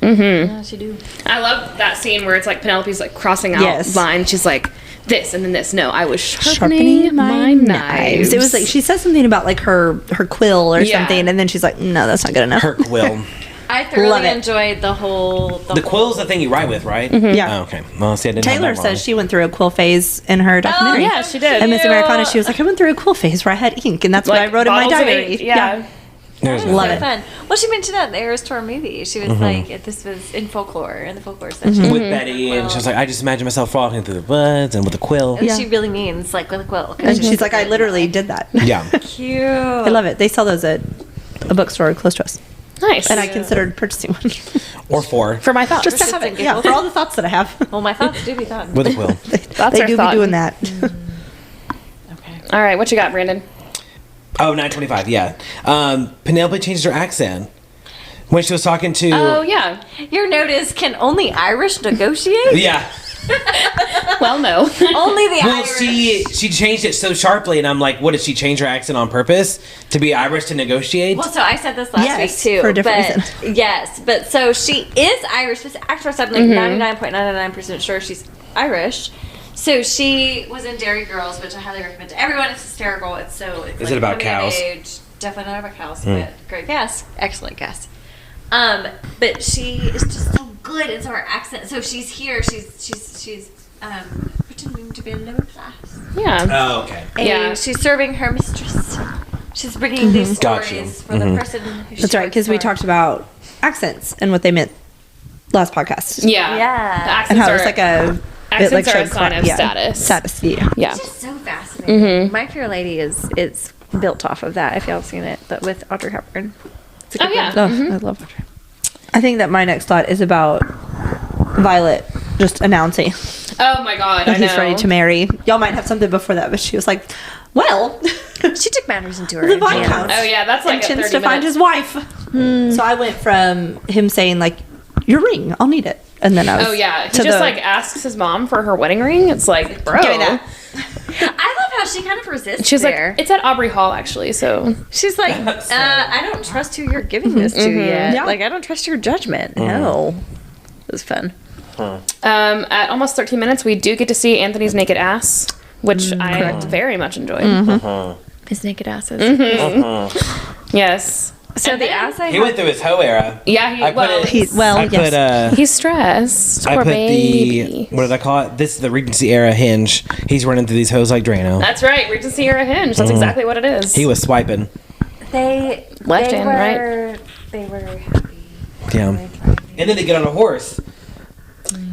Yeah, she do. I love that scene where it's like Penelope's like crossing out Yes. lines. She's like, this and then this. No, I was sharpening my knives. It was like she said something about like her quill or Yeah. something, and then she's like, "No, that's not good enough." Her quill. I Love thoroughly it. enjoyed the whole. The quill's the thing you write with, right? Yeah. Oh, okay. Well, see, I didn't have Taylor that says she went through a quill phase in her documentary. yeah, she did. And Miss Cute. Americana, she was like, "I went through a quill phase where I had ink, and that's what I Like, wrote in my bottles of diary." ink. Yeah. There's That was Love so it. fun. Well, she mentioned that in the Eras Tour movie. She was like, this was in the folklore section. with Betty, and she was like, I just imagine myself walking through the woods and with a quill. And Yeah. she really means like with a quill. 'cause And she she's was like, "I literally did that." Yeah. cute. I love it. They sell those at a bookstore close to us, Nice. and I considered purchasing one Or four. for my thoughts. just to have it. Yeah, for all the thoughts that I have. Well, my thoughts do be thoughts. With a quill. That's They our do thought. be doing that. All right, what you got, Brandon? Oh, 9:25, yeah. Penelope changed her accent when she was talking to... Oh, yeah. Your note is, can only Irish negotiate? Yeah. Well, no. Only the Well, Irish. she changed it so sharply, and I'm like, what, did she change her accent on purpose? To be Irish to negotiate? Well, so I said this last Yes, week too. for a different but, Yes, but so she is Irish. This actress, I'm like 99.99% sure she's Irish. So she was in Dairy Girls, which I highly recommend to everyone. It's hysterical. It's Is it about coming of cows? age. Definitely not about cows, but great guess. Excellent guess. But she is just so good, and so her accent. So she's here. She's pretending to be a lower class. Yeah. Oh, okay. And Yeah. she's serving her mistress. She's bringing these Got stories you. for the person who That's right, because we talked about accents and what they meant last podcast. Yeah. Yeah. The And accents how are it's like a accents are a showed sign of status. Status, yeah. Yeah. It's just so fascinating. My Fair Lady is built off of that, if y'all have seen it, but with Audrey Hepburn. It's a Oh, good yeah. one. Oh, I love Audrey. I think that my next thought is about Violet just announcing Oh, my God. that I know. he's ready to marry. Y'all might have something before that, but she was like, "Well, She took matters into her the own hands. Viscount Oh, yeah. That's like a intends 30 to find minutes. his wife." So I went from him saying like, your ring. I'll need it. And then I was Oh yeah, he just like asks his mom for her wedding ring. It's like, bro, Give me that. I love how she kind of resists she's there. like, it's at Aubrey Hall actually. So She's like, I don't trust who you're giving this to yet. Yeah. Like, I don't trust your judgment. No. It was fun. at almost 13 minutes, we do get to see Anthony's naked ass, which I very much enjoyed. His naked asses. Yes. So And the then- ass I He went through his hoe era. Yeah, I put it- yes. Put he's stressed. I Poor put baby. what did I call it? This is the Regency era hinge. He's running through these hoes like Drano. That's right. Regency era hinge. That's exactly what it is. He was swiping. They Left they hand, were, right? They were happy. Yeah. And then they get on a horse.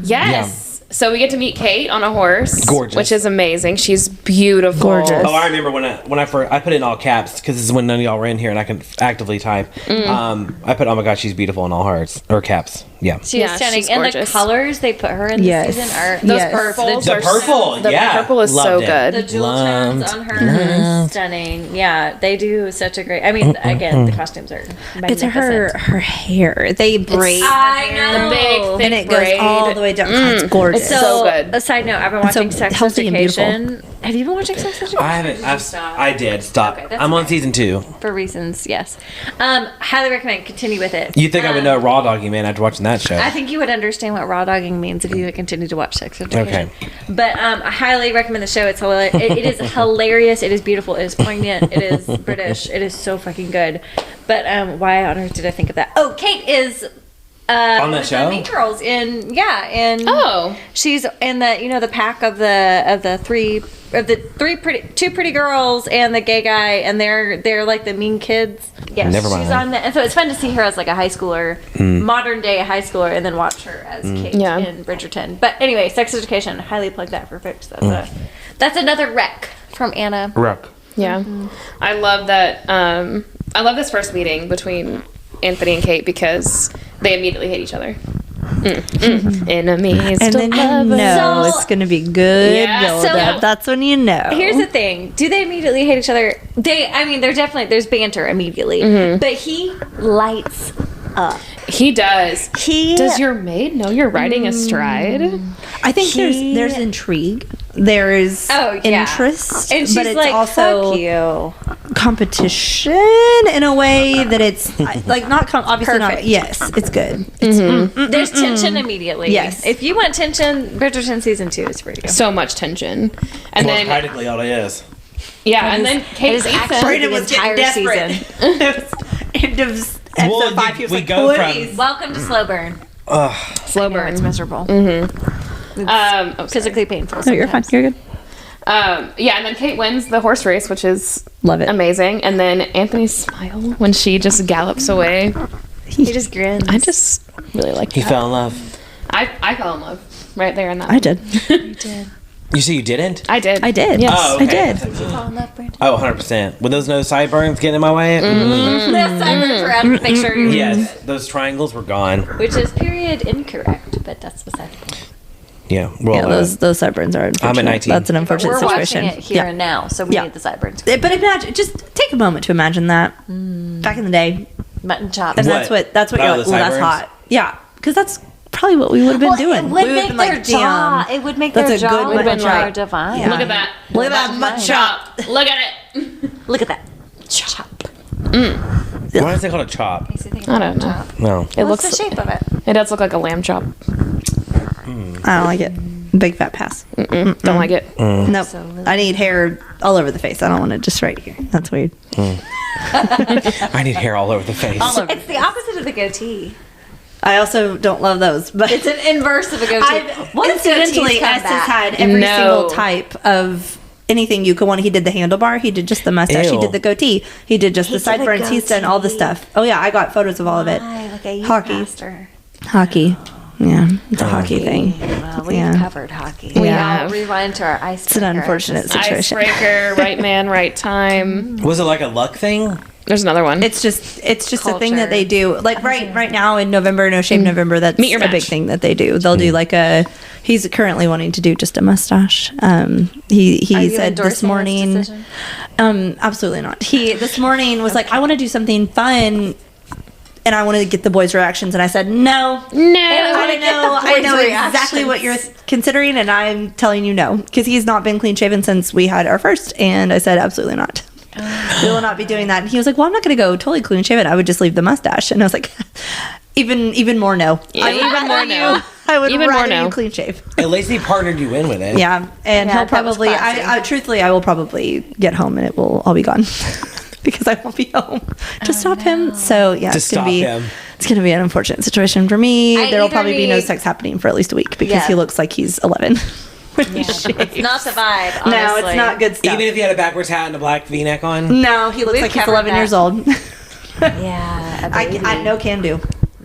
Yes. So we get to meet Kate on a horse, Gorgeous. which is amazing. She's beautiful. Gorgeous. Oh, I remember when I first I put it in all caps because this is when none of y'all were in here and I can actively type. I put, oh my god, she's beautiful in all hearts or caps. Yeah. She Yeah, is stunning. she's And the gorgeous. colors they put her in this Yes. season are Those Yes. purples. The are purple, the yeah. purple is so Loved it. good. the jewel tones on her stunning. Yeah, they do such a great. I mean, again, the costumes are It's her hair. They braid I know. The big, thick and it goes braid. all the way down. It's gorgeous. So good. A side note: I've been watching so Sex healthy and beautiful. Education. Have you been watching Sex Education? I haven't. I did stop. Okay, that's I'm on okay. season 2. For reasons, yes. Highly recommend. Continue with it. You think I would know Raw Doggy Man after watching that show? I think you would understand what raw dogging means if you would continue to watch Sex Education. Okay. But I highly recommend the show. It's hilarious. It is hilarious. It is beautiful. It is poignant. It is British. It is so fucking good. But why on earth did I think of that? Oh, Kate is On that with show? the Mean Girls in Oh. she's in the the pack of the two pretty girls and the gay guy, and they're like the mean kids. Yeah, Never she's mind. on that, and so it's fun to see her as like a high schooler, modern day high schooler, and then watch her as Kate Yeah. in Bridgerton. But anyway, Sex Education, highly plug that for folks. That's another rec from Anna. Rock. Yeah. I love that. I love this first meeting between Anthony and Kate because they immediately hate each other. Enemies and to then you lovers. know So- it's gonna be good. Yeah. build So- up. That's when you know. Here's the thing: do they immediately hate each other? There's banter immediately, but he lights up. He does. He Does your maid know you're riding astride? I think there's intrigue. There's interest, and she's but it's like, also "Fuck you." competition in a way that it's like not obviously not. Perfect. Yes, it's good. It's, There's tension immediately. Yes. If you want tension, Bridgerton season 2 is for you. So much tension. And Well, then, practically all it is. yeah, and then Kate it is eats actually- him. Brandon the was getting entire desperate. End of episode Well, 5. He was we like, go from- please. Welcome to slow burn. Slow No, it's burn. miserable. Physically painful. No, you're fine. sometimes. You're good. Yeah, and then Kate wins the horse race, which is Love it. amazing. And then Anthony's smile when she just gallops away. He just grins. I just really like He that. fell in love. I fell in love right there in that. I did. You see, you didn't? I did. I did. Yes. Oh, I okay. did. Fall in love, Brandon. Oh, 100%. With those no sideburns getting in my way? Yes, I remember. I have to make sure. Yes, those triangles were gone. Which is period incorrect, but that's beside the point. Yeah. Well, Yeah, those sideburns are unfortunate. I'm at 19. That's an But unfortunate we're situation. watching it here and now, so we Yeah. need the sideburns. But imagine, just take a moment to imagine that back in the day, Mutton chops. and What? that's what Oh, you're the like. Well, that's sideburns? hot. Yeah, because that's probably what we would have been doing. It would We would've make been their like, jaw. damn, It would make that's their a jaw good would one have to been try. more divine. Yeah. Look at that. Look at that butt chop. Look at it. Look at that chop. why is it called a chop? I don't know. No. It What's looks. the shape of it? It does look like a lamb chop. I don't like it. Big fat pass. Don't like it. Nope. So little. I need hair all over the face. I don't want it just right here. That's weird. I need hair all over the face. It's the opposite of the goatee. I also don't love those, but It's an inverse of a goatee. incidentally, Estes had every No. single type of anything you could want. He did the handlebar. He did just the mustache. He Ew. did the goatee. He did just the did a sideburns. He's done all the goatee. stuff. Oh yeah, I got photos of all of it. Like a youth Hockey. pastor. Hockey. Yeah, it's a hockey thing. Well, we've Yeah. covered hockey. We We have. all rewind to our ice. It's an unfortunate situation. Icebreaker, right man, right time. Was it like a luck thing? There's another one. It's just a thing Culture. that they do. Like right now in November, No Shave November. That's Meet your a big match. thing that they do. They'll do like a. He's currently wanting to do just a mustache. He Are you said endorsing this morning. decision? Absolutely not. He this morning was like, I want to do something fun. and I wanted to get the boys' reactions, and I said no. No. I know exactly reactions. what you're considering, and I'm telling you no, because he's not been clean shaven since we had our first, and I said absolutely not. We will not be doing that. And he was like, well, I'm not going to go totally clean shaven. I would just leave the mustache. And I was like, even more no. Yeah, even more no. I would Even more rather no. you clean shave. At least he partnered you in with it. Yeah, and Yeah, he'll that was probably. classy. Truthfully, I will probably get home and it will all be gone because I won't be home to stop him. So yeah, To it's gonna stop be him. it's gonna be an unfortunate situation for me. I There will either probably be no need- sex happening for at least a week because Yeah. he looks like he's 11. It's not the vibe. Honestly. No, it's not good stuff. Even if he had a backwards hat and a black V-neck on, No, he looks We've like he's covered 11 that. years old. Yeah, I no can do.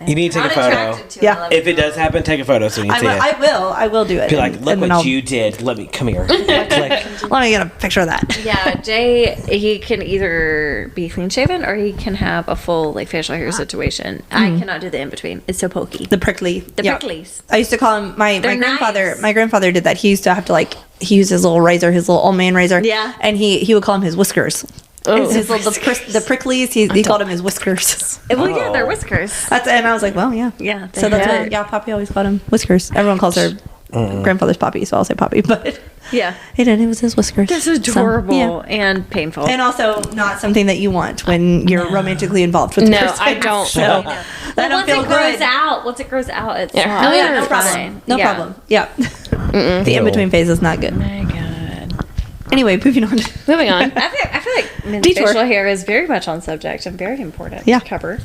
you need to take Not a photo. attracted to Yeah. If it does happen, take a photo so you can see it. I will do it. Be like, and look then what I'll- you did. Let me come here. Click. Let me get a picture of that. Yeah, Jay, he can either be clean shaven or he can have a full like facial hair situation. I cannot do the in between. It's so pokey. The prickly. The yeah. pricklies. I used to call him my They're grandfather. nice. My grandfather did that. He used to have to he used his little razor, his little old man razor. Yeah. And he would call him his whiskers. Oh. His little the pricklies. He called him his whiskers. Well, yeah, Oh. they're whiskers. And I was like, well, yeah. Yeah, So that's they're- what Poppy always called him whiskers. Everyone calls her grandfather's Poppy, so I'll say Poppy. But Yeah. he didn't. It was his whiskers. That's So, adorable yeah. and painful. And also not something that you want when you're romantically involved with the No, person. I don't. So Well, that don't once feel it grows good. out, it's Yeah. fine. Oh, yeah, No It's problem. fine. No Yeah. problem. Yeah. The in between phase is not good. My God. Anyway, moving on. Moving on. I feel like men's Detour. facial hair is very much on subject and very important Yeah. to cover.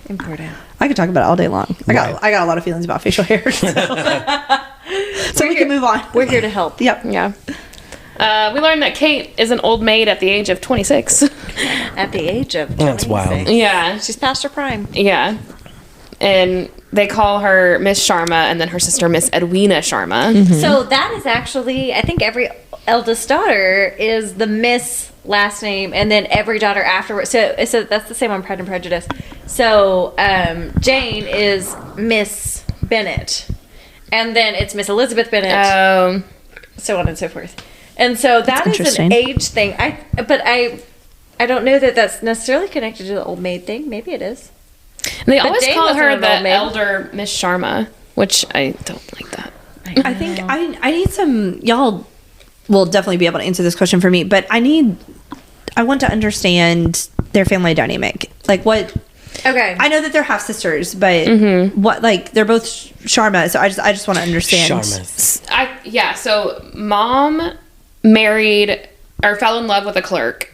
Important. I could talk about it all day long. I got a lot of feelings about facial hair. So we can move on. We're here to help. Yep. Yeah. We learned that Kate is an old maid at the age of 26. At the age of That's 26. wild. Yeah. She's past her prime. Yeah. And they call her Miss Sharma and then her sister Miss Edwina Sharma. So that is actually, I think every eldest daughter is the Miss last name, and then every daughter afterwards. So that's the same on Pride and Prejudice. So Jane is Miss Bennett, and then it's Miss Elizabeth Bennett, so on and so forth. And so that is interesting. an age thing. But I don't know that that's necessarily connected to the old maid thing. Maybe it is. And they always Jane call wasn't her an the old maid. elder Miss Sharma, which I don't like that. I think I need some. Y'all will definitely be able to answer this question for me, but I want to understand their family dynamic. Like what? Okay. I know that they're half sisters, but what? Like they're both Sharma, so I just want to understand. Sharmas. So mom married or fell in love with a clerk.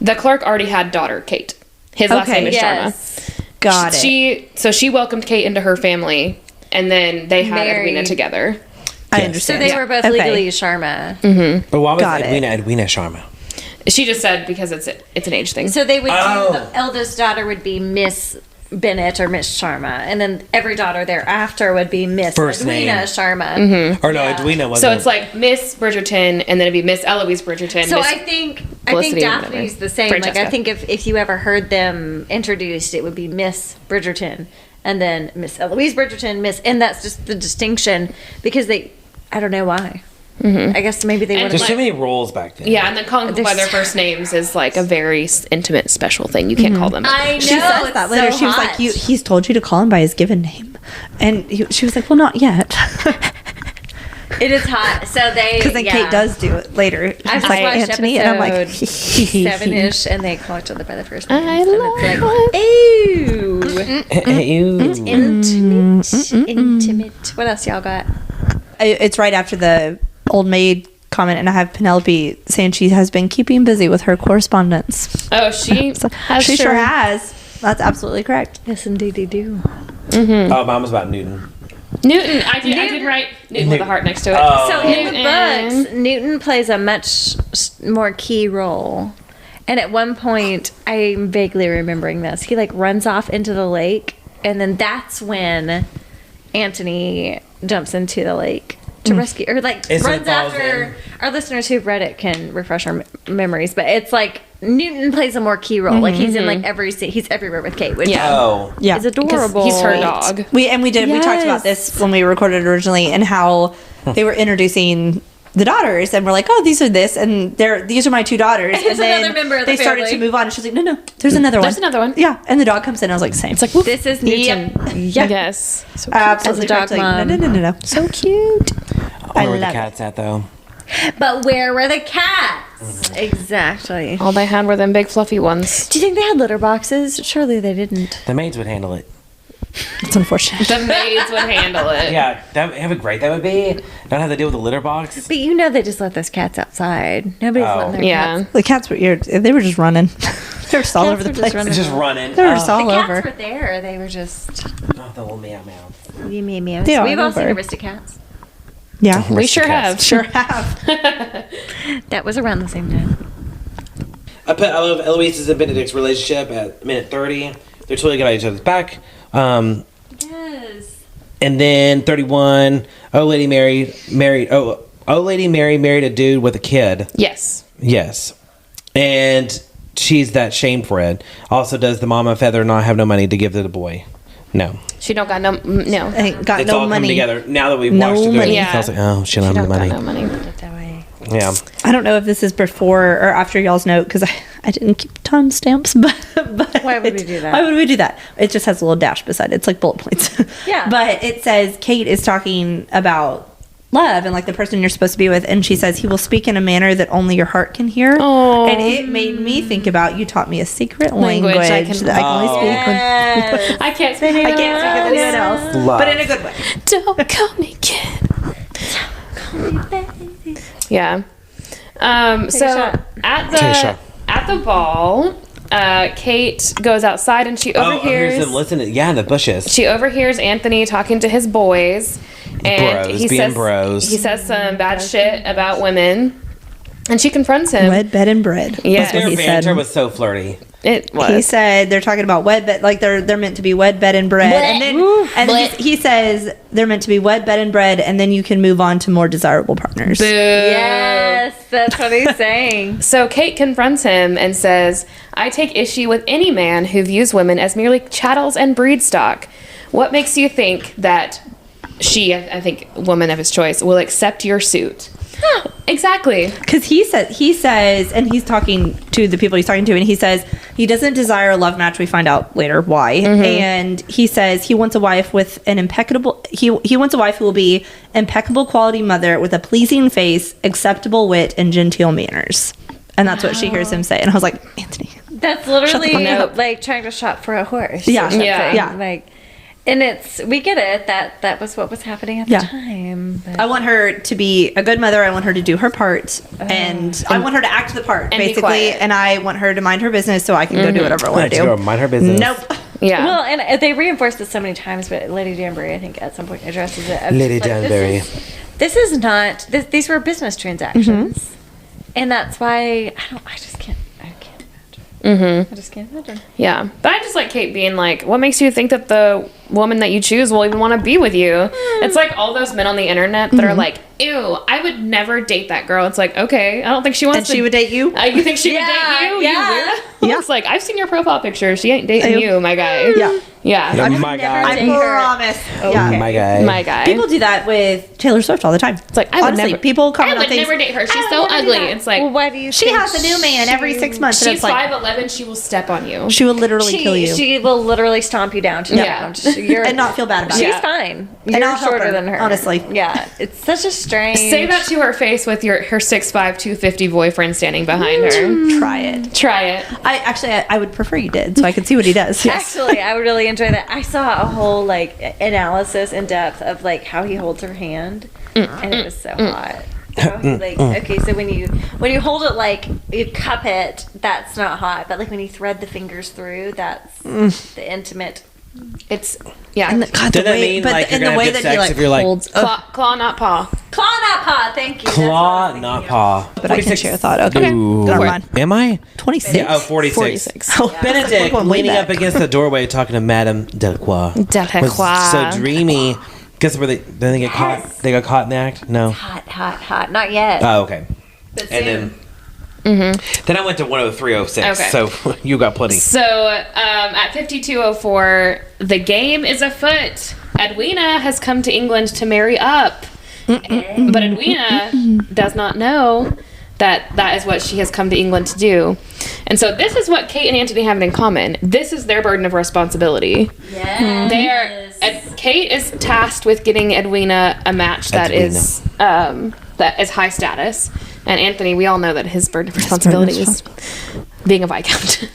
The clerk already had daughter Kate. His last Okay. name is Yes. Sharma. Got it. She welcomed Kate into her family, and then they had Married. Edwina together. I Yes. So understand. they were both Okay. legally Sharma. But why was Got it. Edwina Sharma? She just said because it's an age thing. So they would Oh. do, the eldest daughter would be Miss Bennett or Miss Sharma, and then every daughter thereafter would be Miss First Edwina name. Sharma. Or no, Edwina wasn't. So it's like Miss Bridgerton, and then it'd be Miss Eloise Bridgerton. So Miss I think Felicity, Daphne's whatever. the same. Francesca. Like I think if you ever heard them introduced, it would be Miss Bridgerton, and then Miss Eloise Bridgerton, and that's just the distinction because I don't know why. I guess maybe they And would There's have. so many rules back then. Yeah, and then calling people by their first names is like a very intimate, special thing. You can't call them. I know. She says it's that later. so She was hot. like, "He's told you to call him by his given name," and she was like, "Well, not yet," It is hot. So they because then Kate does do it later. I She's just like watched Anthony, and I'm like, episode 7-ish, and they call each other by their first names. I and love it's like, ooh, Ew. intimate. What else y'all got? It's right after the old maid comment, and I have Penelope saying she has been keeping busy with her correspondence. Oh, she has She sure has. That's absolutely correct. Yes, indeed, they do. Oh, mine was about Newton. Newton. I did write Newton with a heart next to it. Oh. So in the Newton. books, Newton plays a much more key role. And at one point, I'm vaguely remembering this. He like runs off into the lake, and then that's when Antony jumps into the lake to rescue, or like And so runs he falls after. in. Our listeners who've read it can refresh our memories, but it's like Newton plays a more key role. Like he's in like every scene. He's everywhere with Kate, which Yeah. Oh. Yeah. is adorable. He's her dog. We talked about Yes. this when we recorded originally, and how they were introducing the daughters, and we're like, oh, these are this, and these are my 2 daughters. And then another member of the they started family. to move on, and she's like, no, there's another one. There's another one. Yeah, and the dog comes in. I was like, same. It's like, whoop. This is Newton. Yeah. Yes. So Absolutely As a dog correct. Like, mom. no. so cute. I where the love cat's at though. But where were the cats? Exactly. All they had were them big fluffy ones. Do you think they had litter boxes? Surely they didn't. The maids would handle it. It's unfortunate. The maids would handle it. Yeah, how great that would be. Not have to deal with the litter box. But you know they just let those cats outside. Nobody's letting their Yeah. cats. The cats were they were just running. They were just all over the were just place. running. It's just running. They were just all The cats over. were there. They were just Oh, the little meow meow. meow. They are We've all seen over. Aristocats. Yeah, We sure have. sure have. That was around the same time. I love Eloise's and Benedict's relationship at minute 30. They're totally good at each other's back. Yes. And then 31, old lady Mary married a dude with a kid. Yes. Yes. And she's that shamed for it. Also, does the mama feather not have no money to give to the boy? No. She don't got no. Ain't got It's no all money. coming together. Now that we've No watched it, money. Yeah. I was like, oh, she don't She have don't the got money. no money. That way. Yeah. I don't know if this is before or after y'all's note because I didn't keep timestamps, but Why would we do that? Why would we do that? It just has a little dash beside it. It's like bullet points. Yeah. But it says Kate is talking about love and like the person you're supposed to be with, and she says he will speak in a manner that only your heart can hear. Oh. And it made me think about you taught me a secret language, Language I that I can only speak when Yes. I can't speak. I can't speak of anyone else, Love. but in a good way. Don't call me kid. Yeah. So a shot. Take a shot. at the ball, Kate goes outside and she Oh, overhears. here's them listening. Yeah, in the bushes. She overhears Anthony talking to his boys, and Bros, he being says bros. he says some bad shit about women, and she confronts him. Wed, bed, and bread. Yeah. That's what Their he banter said. was so flirty. It was. He said they're talking about wed bed, like they're meant to be wed bed and bread, and then he says they're meant to be wed bed and bread, and then you can move on to more desirable partners. Boo. Yes, that's what he's saying. So Kate confronts him and says, I take issue with any man who views women as merely chattels and breed stock. What makes you think that she, I think, woman of his choice, will accept your suit? Exactly. Because he says, and he's talking to the people he's talking to, and he says he doesn't desire a love match. We find out later why, and he says he wants a wife with an impeccable. He wants a wife who will be impeccable quality mother with a pleasing face, acceptable wit, and genteel manners. And that's what she hears him say. And I was like, Anthony, That's literally fuck up. like trying to shop for a horse. Yeah. or something. Yeah. Like, and we get it. That was what was happening at the Yeah. time. But I want her to be a good mother. I want her to do her part, and I want her to act the part, And be basically. quiet. And I want her to mind her business so I can go do whatever I want Let's to go do. mind her business. Nope. Yeah. Well, and they reinforced this so many times, but Lady Danbury, I think, at some point addresses it. of Lady just like, Danbury. This is not. These were business transactions, and that's why I just can't. I can't imagine. I just can't imagine. Yeah. But I just like Kate being like, what makes you think that the woman that you choose will even want to be with you? It's like all those men on the internet that are like, ew, I would never date that girl. It's like, okay, I don't think she wants And to. she would date you? You think she Yeah, would date you? yeah. You weirdo? Yeah. It's like, I've seen your profile picture. She ain't dating Ew. you, my guy. Yeah. Yeah. Oh never my guy. I date her. promise. Yeah. Okay. My guy. My guy. People do that with Taylor Swift all the time. It's like, I would Honestly, never. people I comment on would things. never date her. She's I would so never do ugly. that. It's like, Well, why do you? She think has a new man every 6 months. and she's it's like, 5'11". She will step on you. she will literally kill you. She will literally stomp you down to the Yeah. ground. You're, and not feel bad about She's it. Yeah. fine. And You're I'll help shorter her, than her. honestly. Yeah, it's such a strange. Say that to her face with her 6'5", 250 boyfriend standing behind her. Try it. Try it. I would prefer you did, so I could see what he does. Actually, I would really enjoy that. I saw a whole like analysis in depth of like how he holds her hand, and it was so hot. How he, like okay, so when you hold it like you cup it, that's not hot, but like when you thread the fingers through, that's the intimate. It's yeah. And God, Doesn't that mean like you're and gonna the way have that good he sex like if you're like holds. Claw, not paw. Claw not paw, thank you. That's what I was claw, thinking not of. paw? But I can share a thought. Okay, Ooh. never mind. Am I? 26. Yeah, 46. 46. Oh, Benedict we're going way leaning back. up against the doorway talking to Madame Delacroix. Delacroix. Was so dreamy. Guess where they get caught? They got caught in the act? No. Hot. Not yet. Oh, okay. but soon. And then then I went to 10306. Okay. So you got plenty. So at 5204, the game is afoot. Edwina has come to England to marry up. But Edwina does not know that is what she has come to England to do. And so this is what Kate and Anthony have in common. This is their burden of responsibility. Yes. Kate is tasked with getting Edwina a match that is high status. And Anthony, we all know that his burden of responsibility is being a Viscount.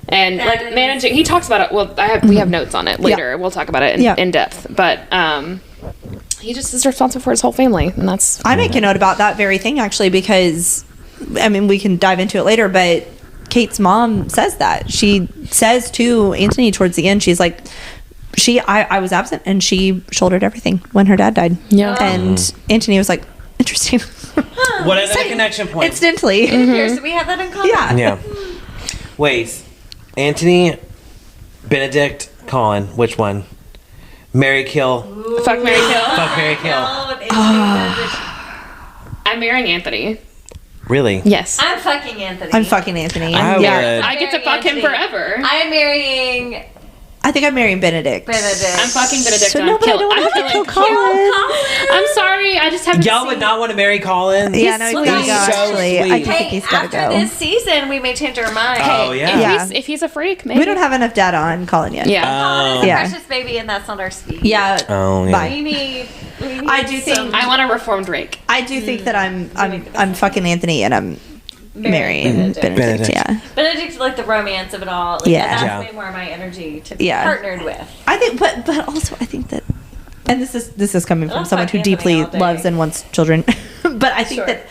And like managing, he talks about it. Well, we have notes on it later. Yeah. We'll talk about it in depth. But he just is responsible for his whole family, and that's. I make a note about that very thing actually because, I mean, we can dive into it later. But Kate's mom says that she says to Anthony towards the end, she's like, I was absent and she shouldered everything when her dad died. Yeah, and Anthony was like, interesting. What is the connection point? Instantly, It appears that we have that in common. Yeah. Wait. Anthony, Benedict, Colin. Which one? Marry, kill. Fuck, marry, kill. Fuck, marry, kill. I'm marrying Anthony. Really? Yes. I'm fucking Anthony. I'm fucking Anthony. I would. I get to fuck him forever. I'm marrying I think I'm marrying Benedict. I'm fucking Benedict. So no, but I don't want to have to kill Colin. I'm sorry. I just haven't Y'all seen. would not want to marry Colin? Yeah, no, he's gotta go, actually. I think he's gotta after go. this season, we may change our mind. Oh, yeah. If he's a freak, maybe. We don't have enough data on Colin yet. Yeah. Colin is a Yeah. precious baby, and that's not our speed. Yeah. Oh, yeah. Bye. We need I do think I want a reformed Drake. I do think that I'm fucking Anthony and I'm marrying Benedict. Yeah. Benedict's like the romance of it all. Like, Yeah. That's Yeah. way more my energy to be Yeah. partnered with. I think, but also I think that, and this is coming from I'll someone fuck who Anthony deeply all day. loves and wants children, but I think Sure. that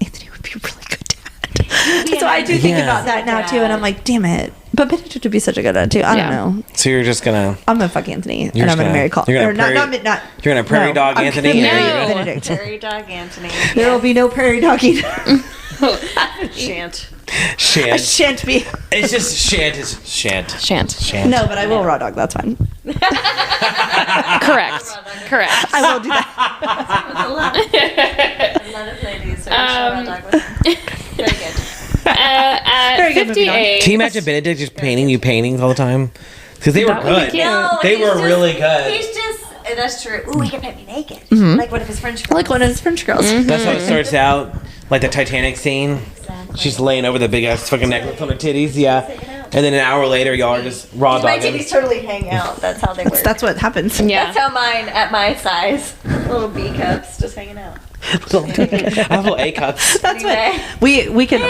Anthony would be a really good dad. So I do think Yeah. about that now too, and I'm like, damn it. But Benedict would be such a good dad too. I don't know. So you're just gonna... I'm gonna fuck Anthony, and You're I'm just gonna gonna- marry Colin. you're gonna Or not. You're gonna prairie dog I'm Anthony? gonna marry No. Benedict. Prairie dog Anthony. There will be no prairie dogging. Shan't. I Shan't. shan't be. It's just shan't is shan't. Shan't. Shan't. No, but I will raw dog. That's fine. Correct. Correct. I will do that. A lot of ladies. So very good. At Very good, moving on. 58. Can you imagine Benedict just painting you paintings all the time? Because they were That would be good. cute. No, They he's were just- really good. He's just. That's true. Ooh, he can paint me naked. Like one of his French girls. Like one of his French girls. That's how it starts out. Like the Titanic scene. Exactly. She's laying over the big ass fucking necklace on her titties. Yeah. And then an hour later, y'all are just raw My dogging. titties totally hang out. That's how they work. That's what happens. Yeah. That's how mine, at my size, little B cups, just hanging out. I have little A cups. That's Anyway. what we can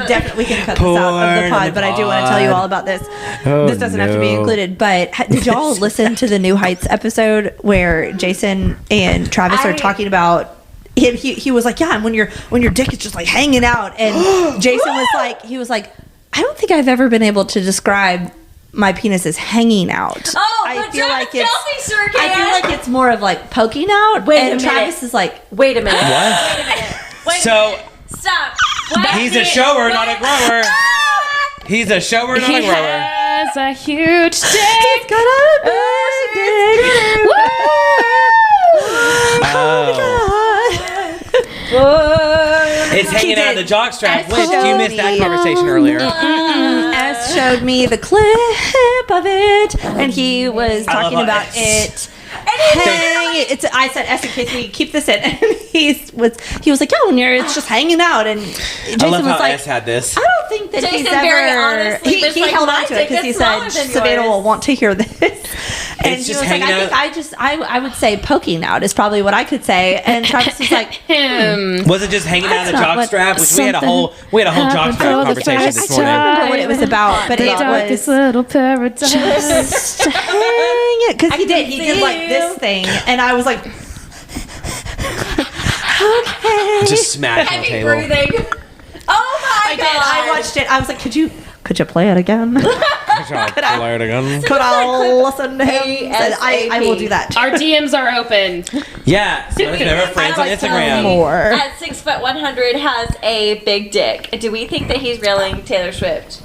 definitely cut this out of the Porn pod, but I do want to tell you all about this. Oh, This doesn't have to be no. included, but did y'all listen to the New Heights episode where Jason and Travis are talking about? He was like, yeah, and when your dick is just like hanging out, and Jason was like, I don't think I've ever been able to describe my penis as hanging out. Oh, I but feel Travis like it's. Kelce sure can. I feel like it's more of like poking out. Wait a and minute. Travis is like, Wait a minute. What? Wait a minute. Wait a So- minute. Stop. What? He's a shower, not a grower. He's a shower, not He a grower. has a huge he's dick. got a big dick. It's hanging out of the jock strap. As Liz, you missed that showed me. conversation earlier. S showed me the clip of it, and he was I love talking how about S- it. I said S in case we keep this in, and he was like, yeah, when it's just hanging out, and Jason I love was how like, S had this. I don't think that he's Jason ever. very honestly was He like, held "My on to it dick because he is said smaller than Savannah yours." will want to hear this. And It's he just was like, hanging I think I would say poking out is probably what I could say. And Travis was like, Him. Was it just hanging out of the That's not jock what strap? Which we had a whole jock happened strap for the conversation first this I don't morning. remember what it was about, but The it darkest was little paradise. just hang it because he did like this thing, and I was like, okay. Just smash on the Heavy table. breathing. Oh my I god. did. I watched it. I was like, could you play it again? Good job. Fire it again. Could I listen to him? Said, I will do that. Our DMs are open. Yeah. So let's never friends on I like Instagram. More. At 6'1" has a big dick. Do we think that he's reeling Taylor Swift?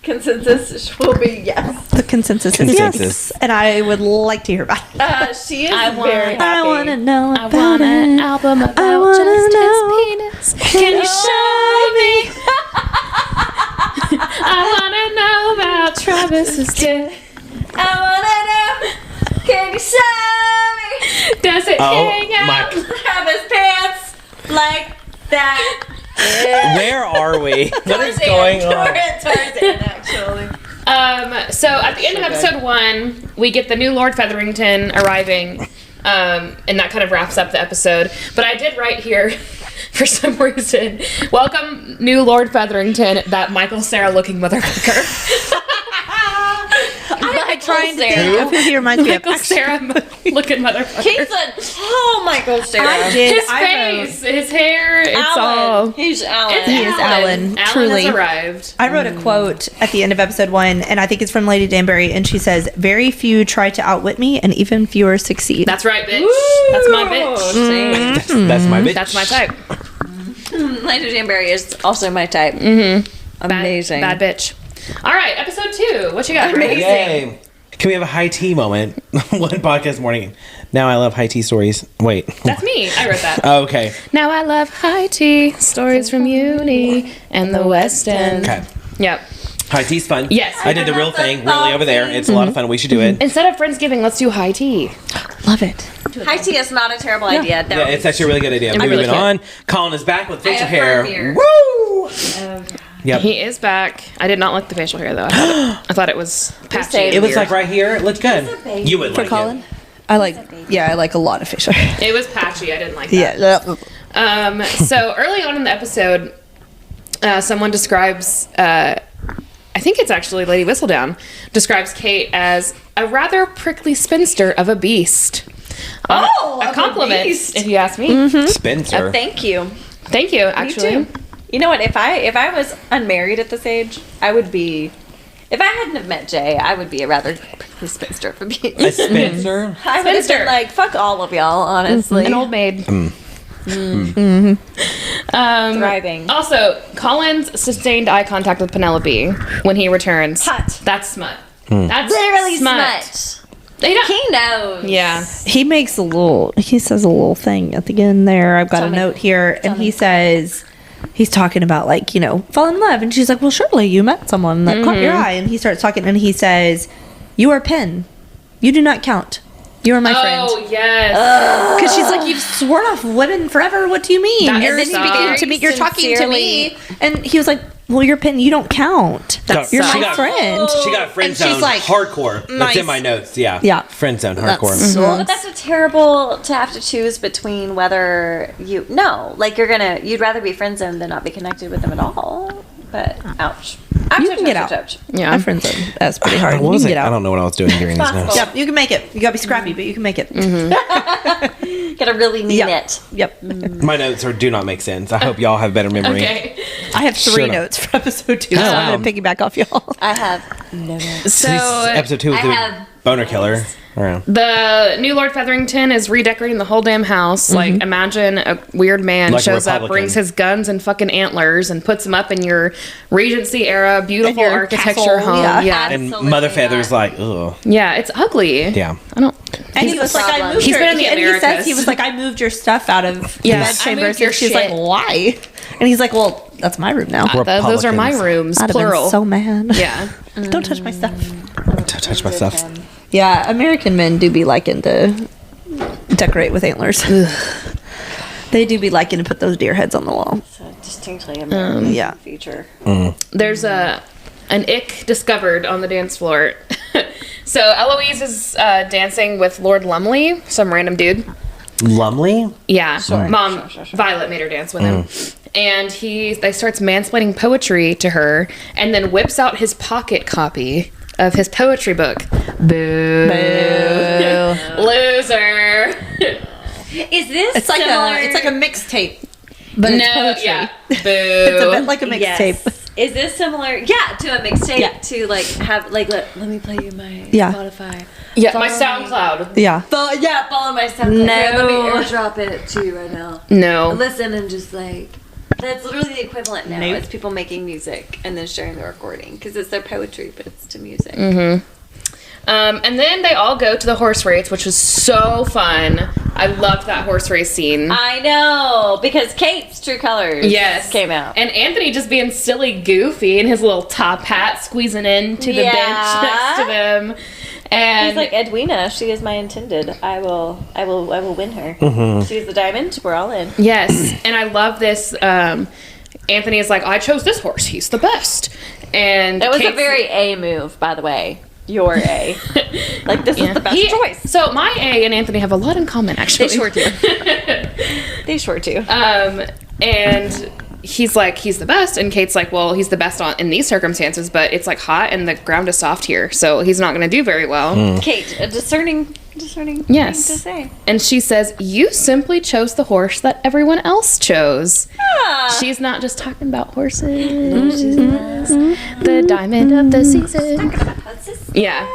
Consensus will be yes. The consensus is Consensus. yes, and I would like to hear about it. She is I want- very happy. I want to know I about want an it. album about wanna just know. his penis. Can you show me? I want to know about Travis's dick. I wanna know. Can you show me? Does it hang out? Have his pants like that. Where are we? What is going on? Tarzan, actually. So at the end of episode 1, we get the new Lord Featherington arriving, and that kind of wraps up the episode. But I did write here, for some reason, welcome new Lord Featherington, that Michael Cera looking motherfucker. I'm trying to think of who he reminds me of. Michael Cera looking motherfucker. He's Michael Cera. I did. His I face, his hair, it's Alan. all. He's Alan. He is Alan, truly. has arrived. I wrote a quote at the end of episode 1, and I think it's from Lady Danbury, and she says, "Very few try to outwit me, and even fewer succeed." That's right, bitch. That's my bitch. That's my bitch. That's my type. Lady Danbury is also my type. Amazing. Bad bitch. All right, episode 2. What you got? Grace? Yay. Can we have a high tea moment? One podcast morning. Now I love high tea stories. Wait. That's me. I wrote that. Oh, okay. Now I love high tea stories from uni and the West End. Okay. Yep. High tea's fun. Yes. I did the real thing really over there. It's a lot of fun. We should do it. Instead of Friendsgiving, let's do high tea. Love it. High tea is not a terrible idea. Yeah, it's actually a really good idea. really Moving cute. on. Colin is back with facial hair. affirm here. Woo! Yep. He is back. I did not like the facial hair though. I thought it was patchy. saved and It was weird. like right here. It looked good. You would For like Colin? it. I like a lot of facial hair. It was patchy. I didn't like that. Yeah. So early on in the episode, someone describes, I think it's actually Lady Whistledown, describes Kate as a rather prickly spinster of a beast. Oh, a of a compliment, beast. if you ask me. Spencer. Thank you. Thank you, actually. too. You know what? If I was unmarried at this age, I would be. If I hadn't have met Jay, I would be a rather prickly spinster of a beast. A Spencer. I would have Spinster. been like, fuck all of y'all, honestly. An old maid. Thriving. Also, Colin's sustained eye contact with Penelope when he returns. Hot. That's smut. That's Literally smut. smut. They don't. He knows. Yeah. He says a little thing at the end there. I've got Tell a me. note here, and he says, he's talking about like, fall in love. And she's like, well, surely you met someone that caught your eye. And he starts talking, and he says, you are Penn. You do not count. You are my friend. Oh, yes. Because she's like, you've sworn off women forever. What do you mean? That You're is speaking to me. You're talking to me. sincerely- And he was like, well, you're Penn. You don't count. That's You're sucks. my friend. She got friend And she's zone like, hardcore. That's nice. in my notes. Yeah. Yeah. Friend zone hardcore. But that's a terrible to have to choose between whether you'd rather be friend zoned than not be connected with them at all. But ouch. You can get out. Ouch. Yeah. My friend zone. That's pretty hard. What You was can it? get out. I don't know what I was doing during these Possible. notes. Yep, you can make it. You gotta be scrappy, but you can make it. Gotta really mean it. Yep. My notes do not make sense. I hope y'all have better memory. Okay. I have 3 Shut up. notes for episode 2, so wow. I'm gonna piggyback off y'all. I have no notes. So, This is episode 2 with I the have- boner killer. Around. the new Lord Featherington is redecorating the whole damn house. Like, imagine a weird man Like a shows up, Republican. brings his guns and fucking antlers, and puts them up in your Regency era, beautiful your architecture castle, home. yeah. Yeah. And Absolutely Mother not. Feather's like, ugh. Yeah, it's ugly. Yeah. I don't. And he was like, I problem. moved He's your, been in the and he says Americas. he was like, I moved your stuff out of Yeah. the I bed chambers. moved your And she's shit. like, why? And he's like, well, that's my room now. Those are my Republicans. rooms, I'd have plural. been so mad. Yeah. Don't touch my stuff. Don't touch my stuff. Yeah, American men do be liking to decorate with antlers. They do be liking to put those deer heads on the wall. It's a distinctly American Yeah. feature. There's an ick discovered on the dance floor. So Eloise is dancing with Lord Lumley, some random dude. Lumley? Yeah, Mom Sure. Violet made her dance with him, and they starts mansplaining poetry to her, and then whips out his pocket copy of his poetry book. Boo, loser. Is this It's like similar? a mixtape, but it's poetry. yeah, boo. It's a bit like a mixtape. Yes. Is this similar? Yeah, to a mixtape. Yeah. To like have like let me play you my Yeah. Spotify. Yeah, my SoundCloud. Yeah. Follow my stuff. No. Here, let me airdrop it to you right now. No. Listen and just like. That's literally the equivalent now. Nope. It's people making music and then sharing the recording because it's their poetry, but it's to music. And then they all go to the horse race, which was so fun. I loved that horse race scene. I know because Kate's true colors came out. And Anthony just being silly goofy in his little top hat, squeezing into the Yeah. bench next to them. And He's like, Edwina, she is my intended. I will win her. She's the diamond. We're all in. yes, and I love this. Anthony is like, I chose this horse. He's the best. And That was a Kate's- very A move, by the way. Your A. Like, this is the best choice. So my A and Anthony have a lot in common, actually. They sure do. They sure do. And he's like, he's the best. And Kate's like, well, he's the best in these circumstances, but it's like hot and the ground is soft here, so he's not going to do very well. Kate, a discerning Yes. thing to say. And she says, you simply chose the horse that everyone else chose. Ah. She's not just talking about horses. The diamond of the season. Yeah.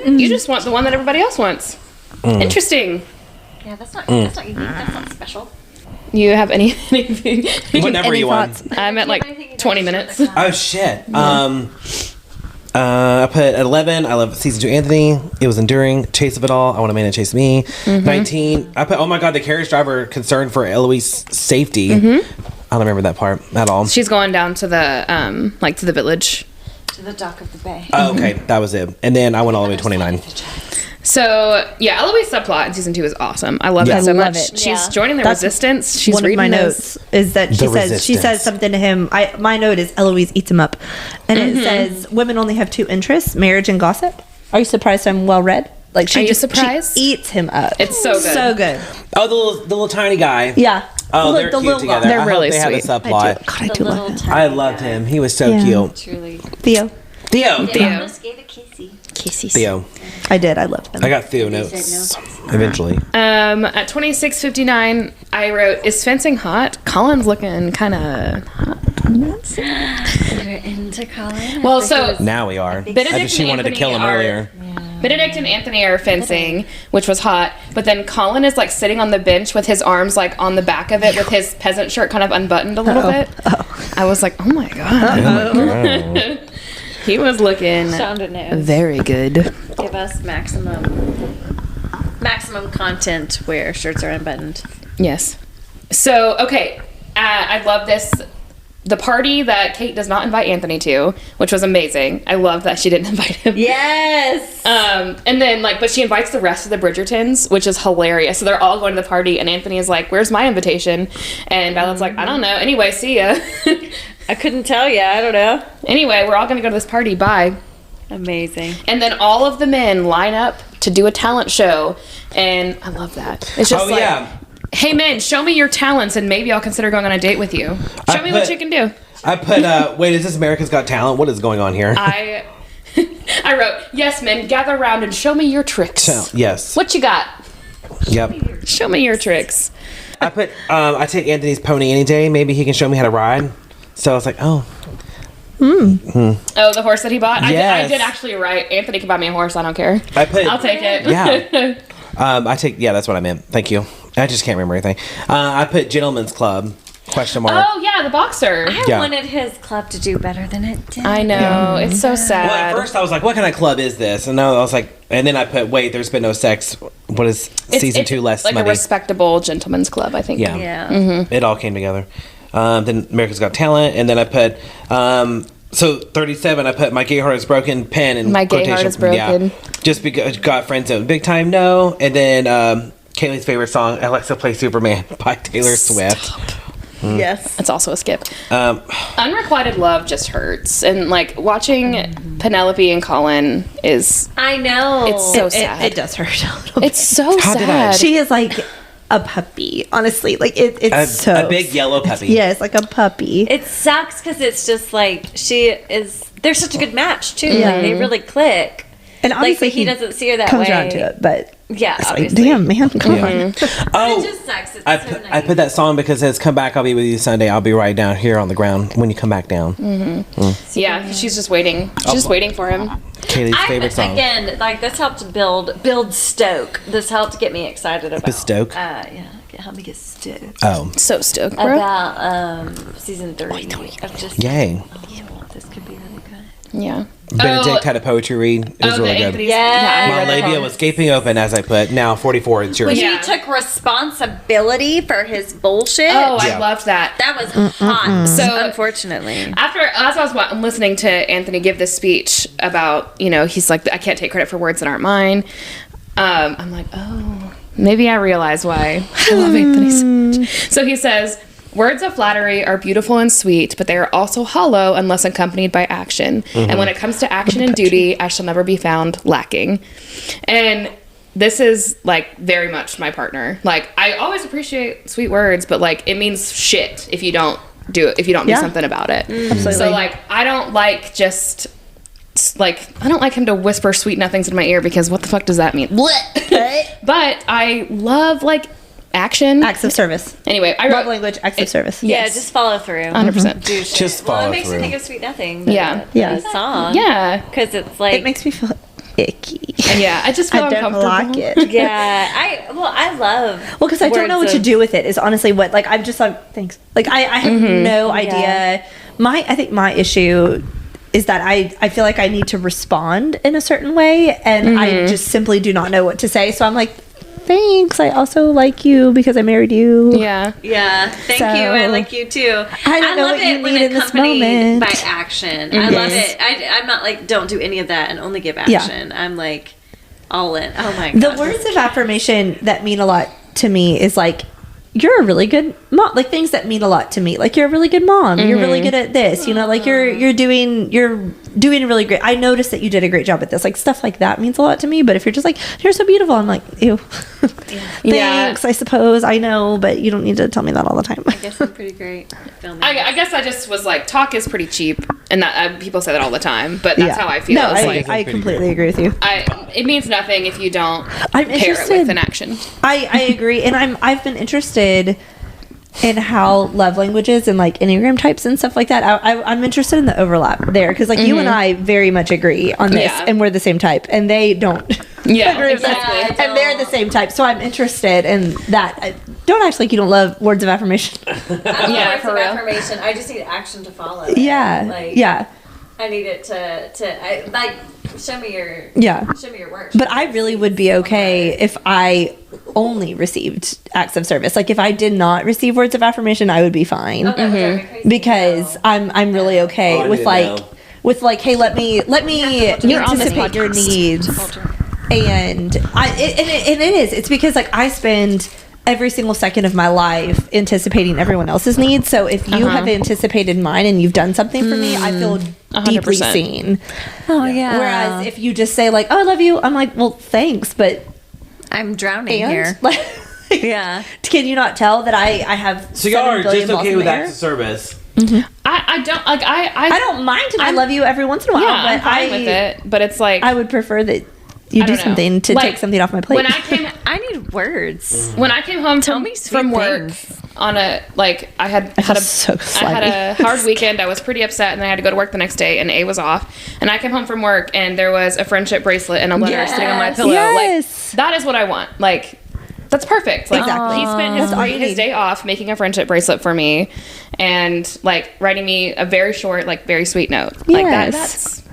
You just want the one that everybody else wants. Interesting. Yeah, that's not unique. That's not special. You have anything? What number are Any you thoughts? on? I'm at like 20 minutes. Oh shit. I put at 11. I love season 2 Anthony. It was enduring. Chase of it all. I want a man to chase me. 19. I put, oh my god, the carriage driver concerned for Eloise's safety. I don't remember that part at all. She's going down to the to the village. To the dock of the bay. Oh, okay, that was it. And then I went all the way to 29. So yeah, Eloise subplot in season 2 is awesome. I love Yeah. that so I love much. it. She's Yeah. joining the That's resistance. She's one of reading my this. notes is that she Resistance. says something to him. My note is Eloise eats him up, and it says women only have 2 interests: marriage and gossip. Are you surprised I'm well read? Like Are you surprised? She eats him up. It's so good. So good. Oh, the little tiny guy. Yeah. Oh, The they're the cute little together. guy. They're I really hope they sweet. have a I do. subplot. God, I do love him. I loved him. He was so Yeah. cute. Truly. Theo. Theo. Theo. Almost gave a kissy. Kisses. Theo. I did. I loved him. I got Theo notes. Eventually. At 26:59, I wrote, "Is fencing hot?" Colin's looking kind of hot. You're into Colin? Well, so Now we are. Benedict I think she and wanted to Anthony kill him are- earlier. Benedict and Anthony are fencing, which was hot. But then Colin is like sitting on the bench with his arms like on the back of it, with his peasant shirt kind of unbuttoned a little bit. I was like, oh my god. He was looking Sounded news. very good. Give us maximum content where shirts are unbuttoned. Yes. So, okay. I love this. The party that Kate does not invite Anthony to, which was amazing. I love that she didn't invite him. Yes. And then, but she invites the rest of the Bridgertons, which is hilarious. So they're all going to the party, and Anthony is like, where's my invitation? And Violet's like, I don't know. Anyway, see ya. I couldn't tell you. I don't know. Anyway, we're all going to go to this party. Bye. Amazing. And then all of the men line up to do a talent show. And I love that. It's just Oh, like, yeah. hey, men, show me your talents, and maybe I'll consider going on a date with you. Show me what put- you can do. I put, wait, is this America's Got Talent? What is going on here? I wrote, yes, men, gather around and show me your tricks. Yes. What you got? Yep. Show me your tricks. I put, I take Anthony's pony any day. Maybe he can show me how to ride. So I was like, oh. Oh, the horse that he bought? I Yes. did actually write, Anthony can buy me a horse. I don't care. I'll take it. Yeah. Yeah, that's what I meant. Thank you. I just can't remember anything. I put Gentleman's Club, question mark. Oh, yeah, the boxer. I Yeah. wanted his club to do better than it did. I know. It's so Well, sad. at first I was like, what kind of club is this? And I was like, and then I put, wait, there's been no sex. What is season 2 less like money? a respectable gentleman's club, I think. Yeah. Yeah. It all came together. Then America's Got Talent, and then I put so 37. I put my gay heart is broken pen and My gay heart is broken. Yeah, just because got friends zone big time no, and then Kaylee's favorite song Alexa Play Superman by Taylor Swift. Yes. It's also a skip. Unrequited love just hurts, and like watching Penelope and Colin is I know. it's so sad. It does hurt a little It's so How did I- sad. She is like a puppy, honestly. Like it's A big yellow puppy. Yes, like a puppy. It sucks because it's just like they're such a good match too. Yeah. Like they really click. And Like obviously but he doesn't see her that comes way. around to it, but Yeah, it's like, obviously. damn man, come on. Oh, It just sucks. It's I so put, nice. I put that song because it says "Come back, I'll be with you Sunday. I'll be right down here on the ground when you come back down." Yeah, she's just waiting. She's just waiting for him. Kaylee's favorite song. Again, like this helped build stoke. This helped get me excited about Stoke? Yeah, help me get stoked Oh, So stoked, bro. about season 3. Of just yay! oh, this could be really good. Yeah. Benedict had a poetry read. It was really good. Anthony's- Yeah. I My read that labia poem. was gaping open as I put, now 44, it's yours. Yeah. He took responsibility for his bullshit. Oh, Yeah. I loved that. That was hot. So- unfortunately. As I was listening to Anthony give this speech about, he's like, I can't take credit for words that aren't mine. I'm like, oh, maybe I realize why I love Anthony's speech. So he says, words of flattery are beautiful and sweet, but they are also hollow unless accompanied by action. And when it comes to action and duty, I shall never be found lacking. And this is like very much my partner. Like, I always appreciate sweet words, but like it means shit if you don't do it, if you don't do something about it. Absolutely. So like I don't like him to whisper sweet nothings in my ear, because what the fuck does that mean? But I love like action. Acts of service. Anyway, I Love wrote language, acts of service. Yeah, Yes. just follow through. 100%. Do shit. Just Well, follow it makes through. me think of Sweet Nothing. Yeah. Yeah. The song. Yeah. Because it's like. It makes me feel icky. Yeah. I just feel I don't uncomfortable. like it. Yeah, I love. Well, because I don't know what words to of- do with it. Is honestly what like I'm just like thanks. Like I have no idea. I think my issue is that I feel like I need to respond in a certain way, and I just simply do not know what to say. So I'm like, thanks. I also like you because I married you. Yeah. Yeah, thank So- you. I like you too. I don't know love what you it when need in this accompanied moment. by action. I love it. I'm not like don't do any of that and only give action. I'm like all in. Oh my god. The words of affirmation that mean a lot to me is like, you're a really good mom. Like things that mean a lot to me. Like you're a really good mom. You're really good at this. Like you're doing really great. I noticed that you did a great job at this. Like stuff like that means a lot to me. But if you're just like, you're so beautiful, I'm like, ew. Thanks, I suppose. I know, but you don't need to tell me that all the time. I guess I'm pretty great at filming. I guess I just was like, talk is pretty cheap, and that people say that all the time, but that's how I feel. No, It's I, like, I completely agree with you. it means nothing if you don't I'm pair it interested. with an action. I agree, and I've been interested in how love languages and like Enneagram types and stuff like that. I'm interested in the overlap there because like you and I very much agree on this, Yeah. and we're the same type, and they don't. Yeah, agree with us. exactly. And they're the same type, so I'm interested in that. Don't act like you don't love words of affirmation. Yeah, Words for of real. affirmation. I just need action to follow. Yeah, Like, yeah, I need it to like show me your work. But I really would be okay if I only received acts of service. Like if I did not receive words of affirmation, I would be fine. That would drive me crazy. Because No. I'm really okay Oh, I with need like to know. hey, let me You're on this anticipate your podcast. needs. And it is. It's because like I spend every single second of my life anticipating everyone else's needs. So if you have anticipated mine and you've done something for me, I feel deeply 100%. seen. Oh yeah. Whereas if you just say like, "Oh, I love you," I'm like, "Well, thanks," but I'm drowning and here. like, Yeah. can you not tell that I have? So y'all 7 are billion just balls okay in with the acts air? of service. I don't like I don't mind, and I love you every once in a while. Yeah, but I'm fine with it, but it's like I would prefer that you I do don't know. something to Like, take something off my plate. when I came I need words. when I came home Tell me sweet from work things. on a like I had feel a so I had a slimy. hard weekend. I was pretty upset, and I had to go to work the next day, and A was off. And I came home from work, and there was a friendship bracelet and a letter sitting on my pillow. Yes. Like that is what I want. Like that's perfect. Like Exactly. he spent That's all you his need. day off making a friendship bracelet for me, and like writing me a very short, like very sweet note. Like that. Yes. That's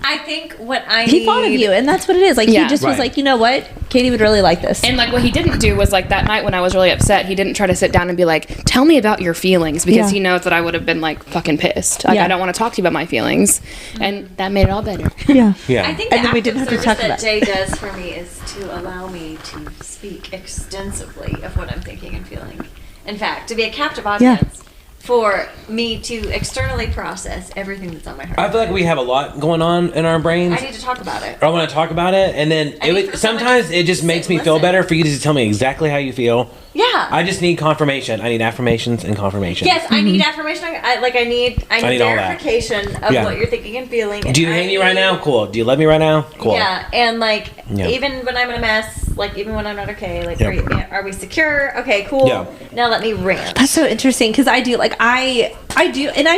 I think what I he need. thought of you, and that's what it is. Like Yeah. he just was Right. like, you know what, Katie would really like this. And like what he didn't do was like that night when I was really upset, he didn't try to sit down and be like, "Tell me about your feelings," because Yeah. he knows that I would have been like fucking pissed. Like Yeah. I don't want to talk to you about my feelings, and that made it all better. yeah. Yeah. I think And the then we act didn't of have to service talk that about Jay does for me is to allow me to speak extensively of what I'm thinking and feeling. In fact, to be a captive audience for me to externally process everything that's on my heart. I feel like we have a lot going on in our brains. I need to talk about it. I want to talk about it, and then I need for someone sometimes to it just sit makes me and feel listen. better for you to just tell me exactly how you feel. Yeah. I just need confirmation. I need affirmations and confirmation. Yes, I need affirmation. I need need all that. verification of Yeah. what you're thinking and feeling. Do you and hate I me right need- now? Cool. Do you love me right now? Cool. Yeah, and like Yeah. even when I'm in a mess, like even when I'm not okay, like Yeah. are we secure? Okay, cool. Yeah. Now let me rant. That's so interesting because I do like I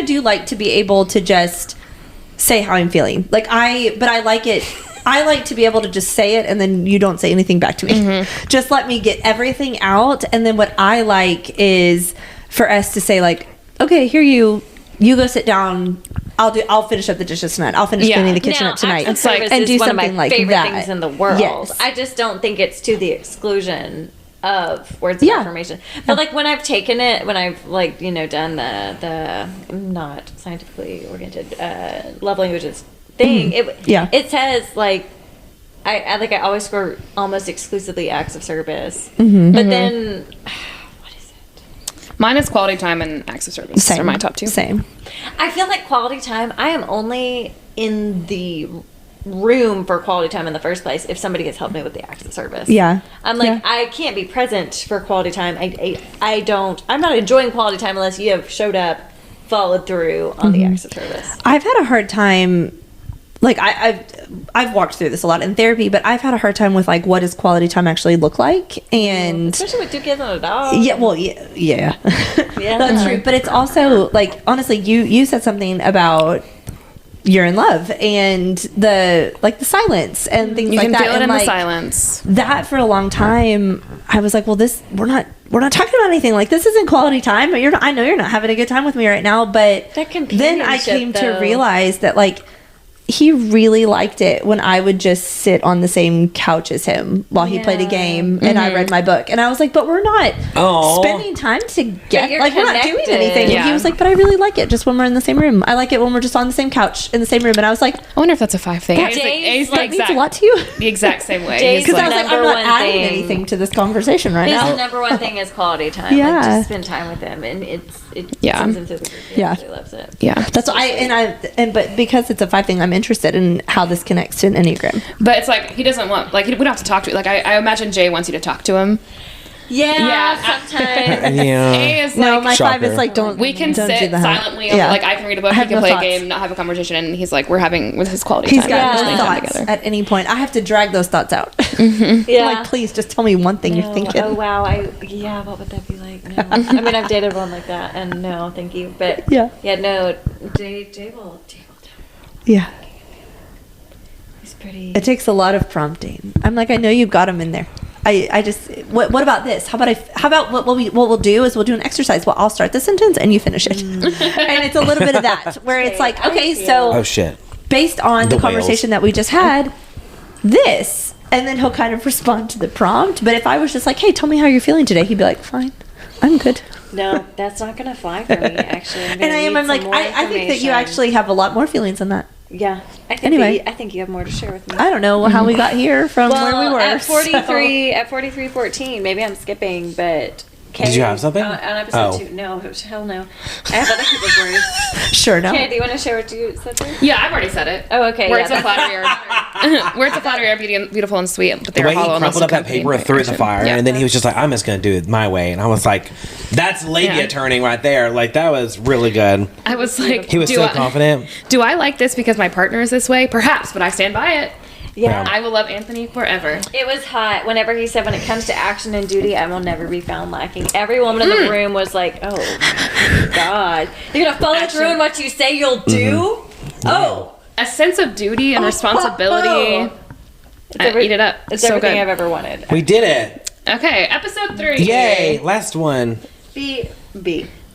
do like to be able to just say how I'm feeling. But I like it. I like to be able to just say it and then you don't say anything back to me. Just let me get everything out, and then what I like is for us to say like, okay, here you go sit down I'll finish up the dishes tonight. I'll finish Yeah. cleaning the kitchen Now, up tonight. acts of service and is do one of my something like favorite that. things in the world. Yes. I just don't think it's to the exclusion of words of affirmation. But like when I've taken it, when I've like done the not scientifically oriented love languages thing, it says like I always score almost exclusively acts of service, but then. Mine is quality time and acts of service. Same. Are my top 2. Same. I feel like quality time, I am only in the room for quality time in the first place if somebody has helped me with the acts of service. Yeah. I'm like, I can't be present for quality time. I'm not enjoying quality time unless you have showed up, followed through on the acts of service. I've had a hard time. Like I've walked through this a lot in therapy, but I've had a hard time with like what does quality time actually look like, and Especially with 2 kids and a dog. yeah, well, yeah, that's true. But it's also like honestly, you said something about you're in love and the silence and things You like can that. feel it and in like, the silence. That for a long time, I was like, well, we're not talking about anything. Like this isn't quality time. But I know you're not having a good time with me right now. But That then I came companionship, to realize that like. He really liked it when I would just sit on the same couch as him while he played a game and I read my book. And I was like, but we're not spending time together. you're Like, we're not doing connected. anything. And he Yeah. was like, but I really like it just when we're in the same room. I like it when we're just on the same couch in the same room. And I was like, I wonder if that's a 5 thing. That He's means the that means a lot to you. the exact same way. Days He's Because I was like, like, I'm Number not one adding thing. anything to this conversation right His now. number one thing is quality time. Yeah. Like, just spend time with him, and it Yeah. sends him through the group. He Yeah. absolutely loves it. yeah. That's why but because it's a 5 thing, I'm interested in how this connects to an Enneagram. But it's like he doesn't want we don't have to talk to. Like I imagine Jay wants you to talk to him. Yeah, sometimes. Yeah. A is No, like my 5 is Shocker. like don't. we can don't sit do that. silently. Yeah. Like I can read a book. I He have can no play thoughts. a game, not have a conversation, and he's like we're having with his quality He's time. got We're no spending time thoughts together. at any point. I have to drag those thoughts out. Yeah. Like, please just tell me one thing you're thinking. Oh wow, what would that be like? No. I mean, I've dated one like that, and no, thank you. But Yeah. no. Jay will tell me. Yeah. He's pretty. It takes a lot of prompting. I'm like, I know you've got them in there. I just what about this? How about what we'll do is we'll do an exercise. Well, I'll start the sentence and you finish it. And it's a little bit of that where it's like, okay, so Oh shit. based on The the conversation that we just had, this, and then he'll kind of respond to the prompt. But if I was just like, hey, tell me how you're feeling today, he'd be like, fine, I'm good. No, that's not gonna fly for me. Actually, I'm like, I think that you actually have a lot more feelings than that. Yeah. I think Anyway. I think you have more to share with me. I don't know how we got here from where we were. At so- 43:14, maybe I'm skipping, but. Did you have something? On episode Oh. 2. No, hell no. I have other people's words. Sure, no. Okay, do you want to share what you said there? Yeah, I've already said it. Oh, okay. Words yeah, of flattery are words of flattery are beautiful and sweet, but The they're way he hollow unless crumpled up that accompanied paper by threw it in the action. fire, Yeah. and then he was just like, I'm just gonna do it my way. And I was like, that's labia Yeah. turning right there. Like that was really good. I was like, He was do so I, confident. Do I like this because my partner is this way? Perhaps, but I stand by it. Yeah. I will love Anthony forever. It was hot whenever he said, when it comes to action and duty, I will never be found lacking. Every woman in the room was like, oh, my God. You're going to follow Action. through in what you say you'll do? Oh. A sense of duty and responsibility. Eat it up. It's so everything good. I've ever wanted. We did it. Okay, episode 3. Yay! Last one. B.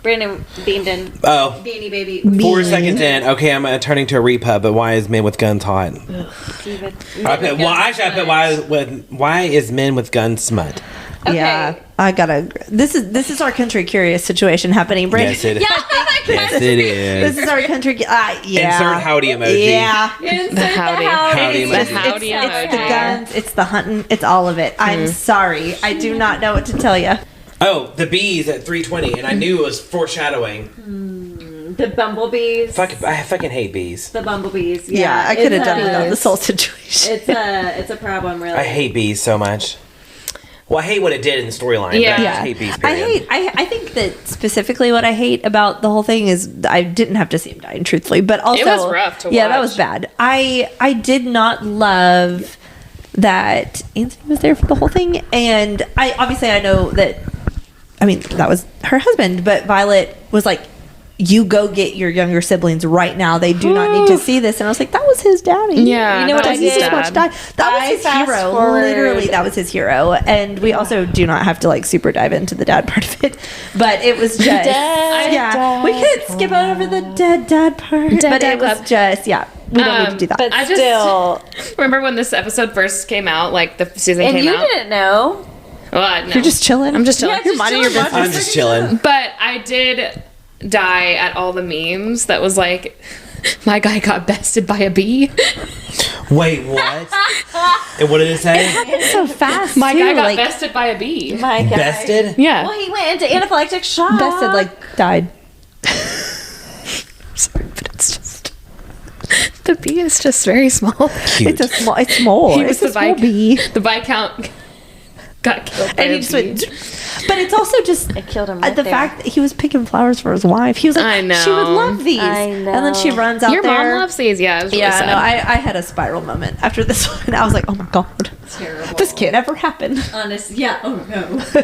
Brandon Beanden. Oh. Beanie Baby. 4 seconds in. Okay, I'm turning to a repub, but why is men with guns hot? I put, well, actually, I put why is men with guns smut? Okay. Yeah, I gotta. This is our country curious situation happening, Brandon. Yes, it is. Yeah, Yes, it This is. is our country. Yeah. Insert howdy emoji. Yeah. Insert The howdy. Howdy It's emoji. just- The howdy it's- emoji. It's the guns. It's the hunting. It's all of it. I'm sorry. I do not know what to tell you. Oh, the bees at 3:20, and I knew it was foreshadowing. The bumblebees. I fucking hate bees. The bumblebees. Yeah, I could have it's done a- without this whole situation. It's a problem, really. I hate bees so much. Well, I hate what it did in the storyline. Yeah. But I Yeah. just hate bees. I Period. think that specifically what I hate about the whole thing is I didn't have to see him dying, truthfully, but also was rough to Yeah, that watch. was bad. I did not love that Anthony was there for the whole thing, and I know that. I mean, that was her husband, but Violet was like you go get your younger siblings right now. They do not need to see this. And I was like, that was his daddy. Yeah, You know what I that was his did? dad. That was his fast hero. forward- Literally, that was his hero. And we also do not have to like super dive into the dad part of it. But it was just we could skip over the dead dad part. But dad it was club. just we don't need to do that. But I just- still, Remember when this episode first came out? Like the season and came you out. didn't know. Well, no. You're just chilling. I'm just chilling. Yeah, just minding your chilling, business. I'm just chilling. But I did die at all the memes that was like, my guy got bested by a bee. Wait, what? And what did it say? so fast. My too, guy got like, bested by a bee. My God. Bested? Yeah. Well, he went into anaphylactic shock. bested, like died. Sorry, but it's just the bee is just very small. Cute. It's small. He was It's the a small bee. The Viscount got killed by And a he just bee. went. But it's also just It killed him right the there. fact that he was picking flowers for his wife. He was like, I know. she would love these. I And then she know. runs out Your there. mom loves these. Yeah, it was really Yeah, sad. no, I had a spiral moment after this one. I was like, oh my god, Terrible. this can't ever happen. Honest, yeah. Oh no.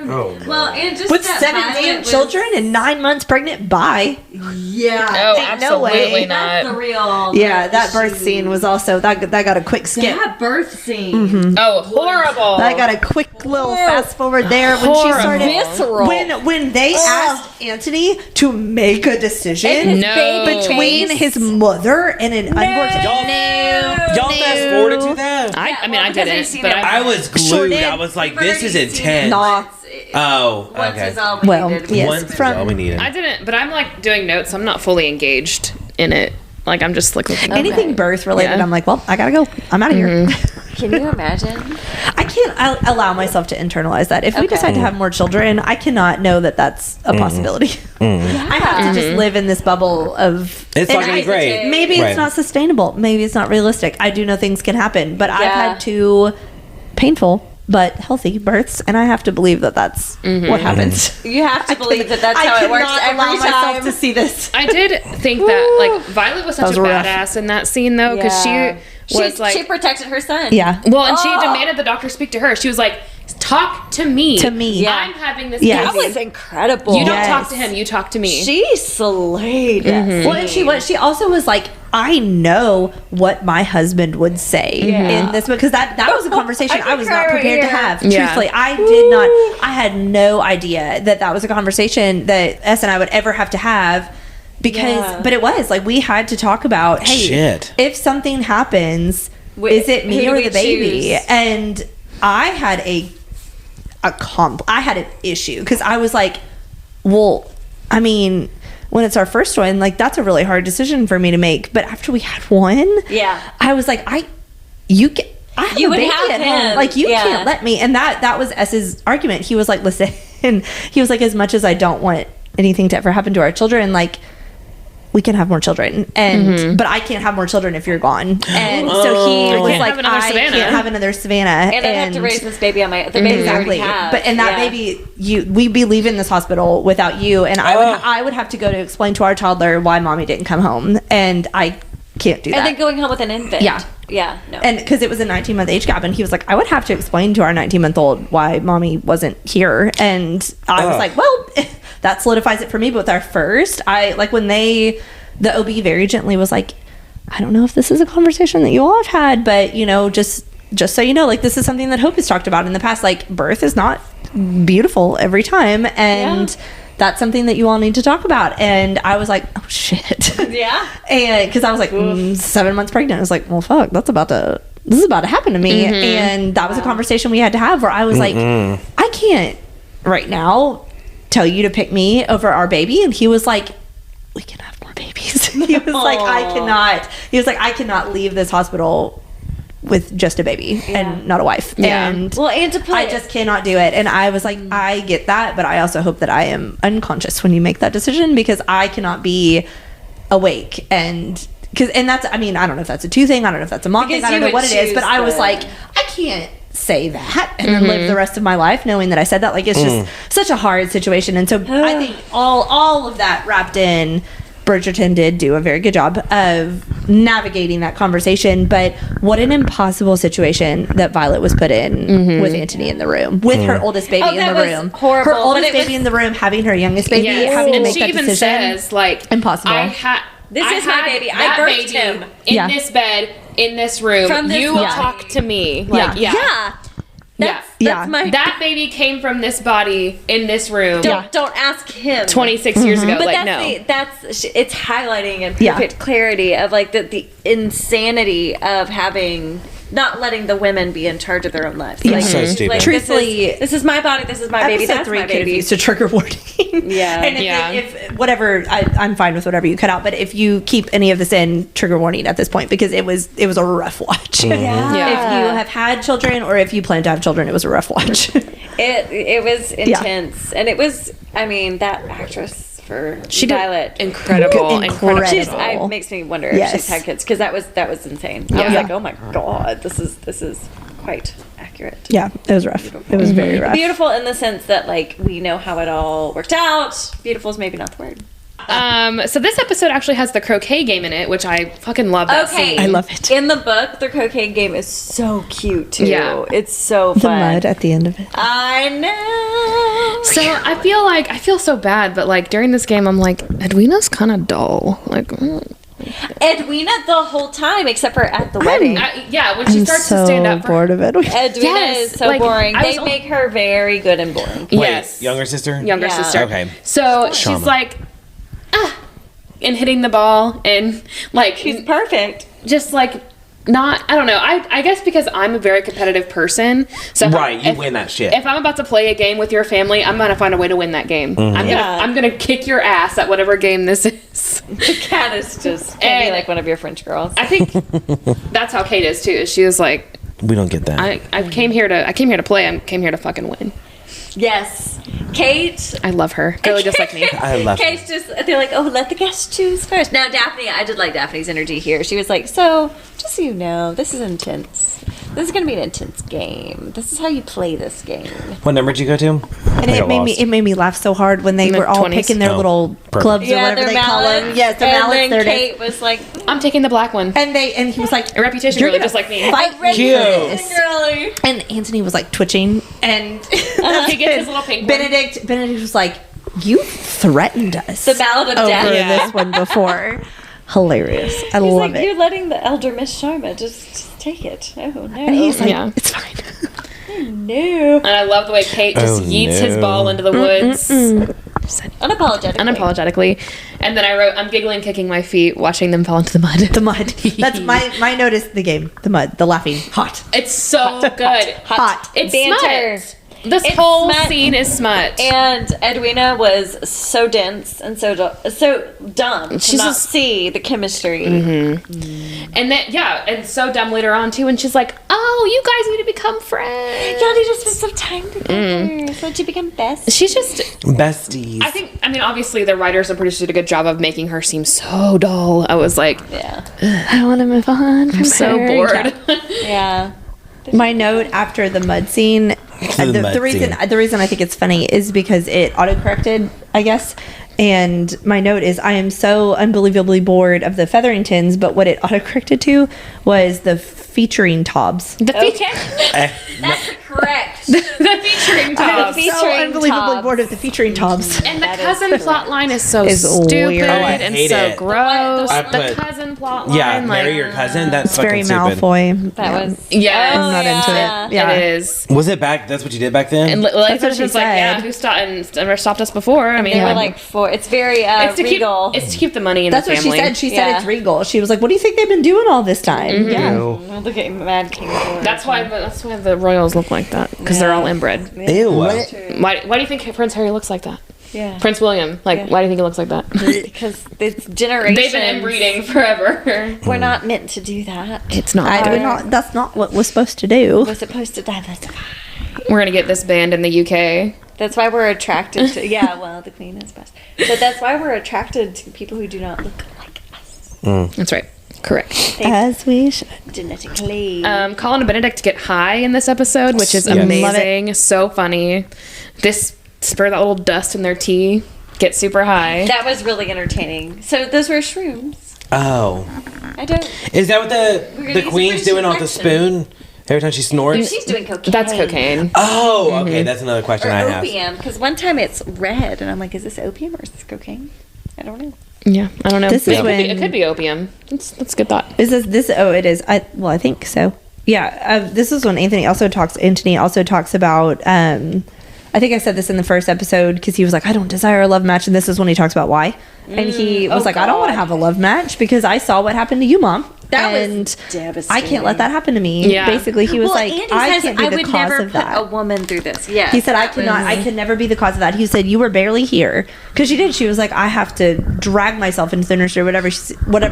Oh, Well, and just With that 7 Violet damn was- children and 9 months pregnant, bye. Yeah. Oh, Ain't no way. absolutely That's the not. real. Yeah, that birth scene was also that got a quick skip. That birth scene. Oh, horrible. That got a quick little fast forward there when she Horrible. started. Visceral. When they asked Anthony to make a decision No. baby between face. his mother and an unborn Y'all fast forwarded to that? I mean, I because didn't, I've seen but it. I was glued. Shorted. I was like, this is Already seen it intense. Nah. once. Oh, Once okay. is all we Well, needed. yes. Once is from- all we needed. I didn't. But I'm like doing notes. I'm not fully engaged in it. Like I'm just like looking. anything birth related. Yeah. I'm like, well, I gotta go. I'm out of here. Can you imagine? I can't allow myself to internalize that. If we Okay. decide to have more children, I cannot know that that's a possibility. I have to just live in this bubble of. It's and not gonna be I- great. Maybe Right. it's not sustainable. Maybe it's not realistic. I do know things can happen, but I've Yeah. had two painful but healthy births, and I have to believe that that's what happens. You have to believe that that's I how it works cannot every allow myself time. to see this. I did think that like Violet was such was a rough. badass in that scene though, because she was like, she protected her son. Yeah. well, and she demanded the doctor speak to her. She was like, talk to me. To me. Yeah. I'm having this Yes. That baby. was incredible. You don't Yes. talk to him. You talk to me. She slayed it. Well, and she also was like, I know what my husband would say in this, because that was a conversation I I was could not cry right prepared to here. have. Yeah. Truthfully, I had no idea that was a conversation that S and I would ever have to have. Because, Yeah. but it was like we had to talk about, hey, Shit. if something happens, is it who me do or we the baby? choose? And I had I had an issue because I was like, well, I mean, when it's our first one, like that's a really hard decision for me to make. But after we had one, Yeah. I was like, I have You a would baby have at home. him. Like you Yeah. can't let me. And that was S's argument. He was like, listen, he was like, as much as I don't want anything to ever happen to our children, like we can have more children, and but I can't have more children if you're gone. And so he was can't like, have another I Savannah. can't have another Savannah, And I'd have to raise this baby on the baby I already exactly. have. But and that Yeah. baby, we'd be leaving this hospital without you, and I would have to go to explain to our toddler why mommy didn't come home, and I can't do that. And then going home with an infant. Yeah. Yeah. No. And because it was a 19-month age gap, and he was like, I would have to explain to our 19-month-old why mommy wasn't here, and I was like, well, that solidifies it for me. But with our first, I like when the OB very gently was like, I don't know if this is a conversation that you all have had, but just so you know, like this is something that Hope has talked about in the past. Like birth is not beautiful every time, and that's something that you all need to talk about. And I was like, oh shit. Yeah. And because I was like 7 months pregnant, I was like, well, fuck, this is about to happen to me. And that was a conversation we had to have where I was like, I can't right now tell you to pick me over our baby. And he was like, we can have more babies. He was like, I cannot leave this hospital with just a baby and not a wife. Yeah. And Well, and to put I just cannot do it. And I was like, I get that, but I also hope that I am unconscious when you make that decision, because I cannot be awake and that's, I mean, I don't know if that's a 2 thing, I don't know if that's a mom Because thing, I don't you know what would it is, but I was choose like, I can't say that and then live the rest of my life knowing that I said that. Like it's just such a hard situation. And so I think all of that wrapped in, Bridgerton did do a very good job of navigating that conversation. But what an impossible situation that Violet was put in with Anthony in the room, with her oldest baby Oh, in that the was room. horrible, Her oldest but it baby was- in the room, having her youngest baby, Yes. having to And make she that even decision. says, like, Impossible. This I is my had baby. I that birthed baby him. in Yeah. this bed, in this room. From this you body. talk to me. Like, Yeah. Yeah. That's Yeah. my. That baby came from this body in this room Don't ask him. 26 years ago. But Like, it's highlighting in Yeah. perfect clarity of like the insanity of not letting the women be in charge of their own lives. Like, So stupid. Like, Truthfully, this is my body. This is my baby. Episode That's 3 my could have baby. used a trigger warning. Yeah. And Yeah. if whatever, I'm fine with whatever you cut out. But if you keep any of this in, trigger warning at this point, because it was a rough watch. Yeah. If you have had children or if you plan to have children, it was a rough watch. It was intense, and it was. I mean, that actress for Violet. incredible. Incredible. Makes me wonder Yes. if she's had kids, because that was insane. I was Yeah. like, oh my god, this is quite accurate. Yeah, it was rough. It was very rough. Beautiful in the sense that like we know how it all worked out. Beautiful is maybe not the word. So this episode actually has the croquet game in it, which I fucking love that Okay, scene. I love it. In the book, the croquet game is so cute too. Yeah. It's so The fun. mud at the end of it. I know. So I feel so bad, but like during this game, I'm like, Edwina's kind of dull. Like, Edwina the whole time, except for at the wedding. yeah, when she starts to stand up for bored of it. Edwina Yes, is so like, boring. I They was al- make her very good and boring. yes, Younger sister? younger Yeah. sister. Okay. So she's Trauma. like, and hitting the ball and like She's perfect. just like not. I don't know. I guess because I'm a very competitive person. So Right, you if- win that shit. If I'm about to play a game with your family, I'm gonna find a way to win that game. Yeah. I'm gonna kick your ass at whatever game this is. The cat is just can be And- like one of your French girls. I think that's how Kate is too. She was like, We don't get that. I came here to play. I came here to fucking win. Yes, Kate. I love her. Girly just like me. I love Kate's just, they're like, oh, let the guests choose first. Now, Daphne, I did like Daphne's energy here. She was like, so, just so you know, this is intense. This is going to be an intense game. This is how you play this game. What number did you go to? And it made me laugh so hard when they In the were all 20s? picking their Oh, little perfect. clubs or whatever they call them. Yes, their and mallets. then Their Kate was like, I'm taking the black one. and he was like, A reputation "You're girly gonna just like me. fight me Cute. for this." girly. And Anthony was like twitching, and He gets his little pink one. Benedict was like, "You threatened us." The Ballad of over Death. Yeah. this one before. Hilarious. I He's love like, it. you're letting the elder Miss Sharma just take it. Oh, no. And he's like, Yeah. "It's fine." no. And I love the way Kate just Oh, yeets his no. ball into the woods. Unapologetically. And then I wrote, I'm giggling, kicking my feet, watching them fall into the mud. The mud. That's my note is the game. The mud. The laughing. Hot. It's so good. Hot. It's Banter. smut. This It's whole smut. scene is smut. And Edwina was so dense and so dumb to She's not just- see the chemistry. And then, yeah, and so dumb later on, too, when she's like, oh, you guys need to become friends. Y'all need to spend some time together so that you become best. She's just, Besties. I mean, obviously the writers and producers did a good job of making her seem so dull. I was like, Yeah. I want to move on. I'm so bored. Yeah. My note after the mud scene, The mud the reason scene. the reason I think it's funny is because it autocorrected, I guess. And my note is, I am so unbelievably bored of the Featheringtons, but what it autocorrected to was the featuring Tobs. The feature, That's correct. the featuring I'm Tobs. featuring so unbelievably Tobs. bored of the featuring Tobs. And the That is cousin correct. plot line is so Is stupid weird. Oh, I and hate so it. gross. I The put- cousin plot line, Yeah, like, marry your cousin. That's It's very fucking stupid. Malfoy. That was. Yes. Oh, I'm not into it. Yeah. It is. Was it back? That's what you did back then? And That's like what she was like, yeah, said. who stopped and never stopped us before? I mean, They were like, like four. It's very it's to regal. keep the money in That's the what she family. said. She said Yeah. it's regal. She was like, "What do you think they've been doing all this time?" Yeah. Ew. Oh, look at Mad King George. That's why the royals look like that because they're all inbred. Ew. Why do you think Prince Harry looks like that? Yeah. Prince William, like, Yeah. why do you think he looks like that? Because it's generations. They've been inbreeding forever. We're not meant to do that. It's not I good. would not. That's not what we're supposed to do. We're supposed to diversify. We're gonna get this banned in the UK. That's why we're attracted to. Yeah, well, the Queen is best. But that's why we're attracted to people who do not look like us. That's right. Correct. As we should. Genetically. Colin and Benedict get high in this episode, which is Yes. amazing. So funny. This spur that little dust in their tea. Get super high. That was really entertaining. So those were shrooms. Oh. I don't. Is that what We're gonna the use queen's it for doing off the injection. spoon? Every time she snorts? She's doing cocaine. That's cocaine. Oh, okay. That's another question Or I have. opium, because one time it's red, and I'm like, is this opium or is this cocaine? I don't know. Yeah, I don't know. This is it could be opium. That's a good thought. Is this? Oh, it is. I think so. Yeah. This is when Anthony also talks about. I think I said this in the first episode because he was like, I don't desire a love match, and this is when he talks about why. And he was like, I don't want to have a love match because I saw what happened to you, Mom. That and was devastating. I can't let that happen to me. Yeah. Basically, he was like, Andy I says, can't be I the would cause never of that. put a woman through this. Yeah. He said, I could never be the cause of that. He said, you were barely here. Because she did. She was like, I have to drag myself into the nursery, whatever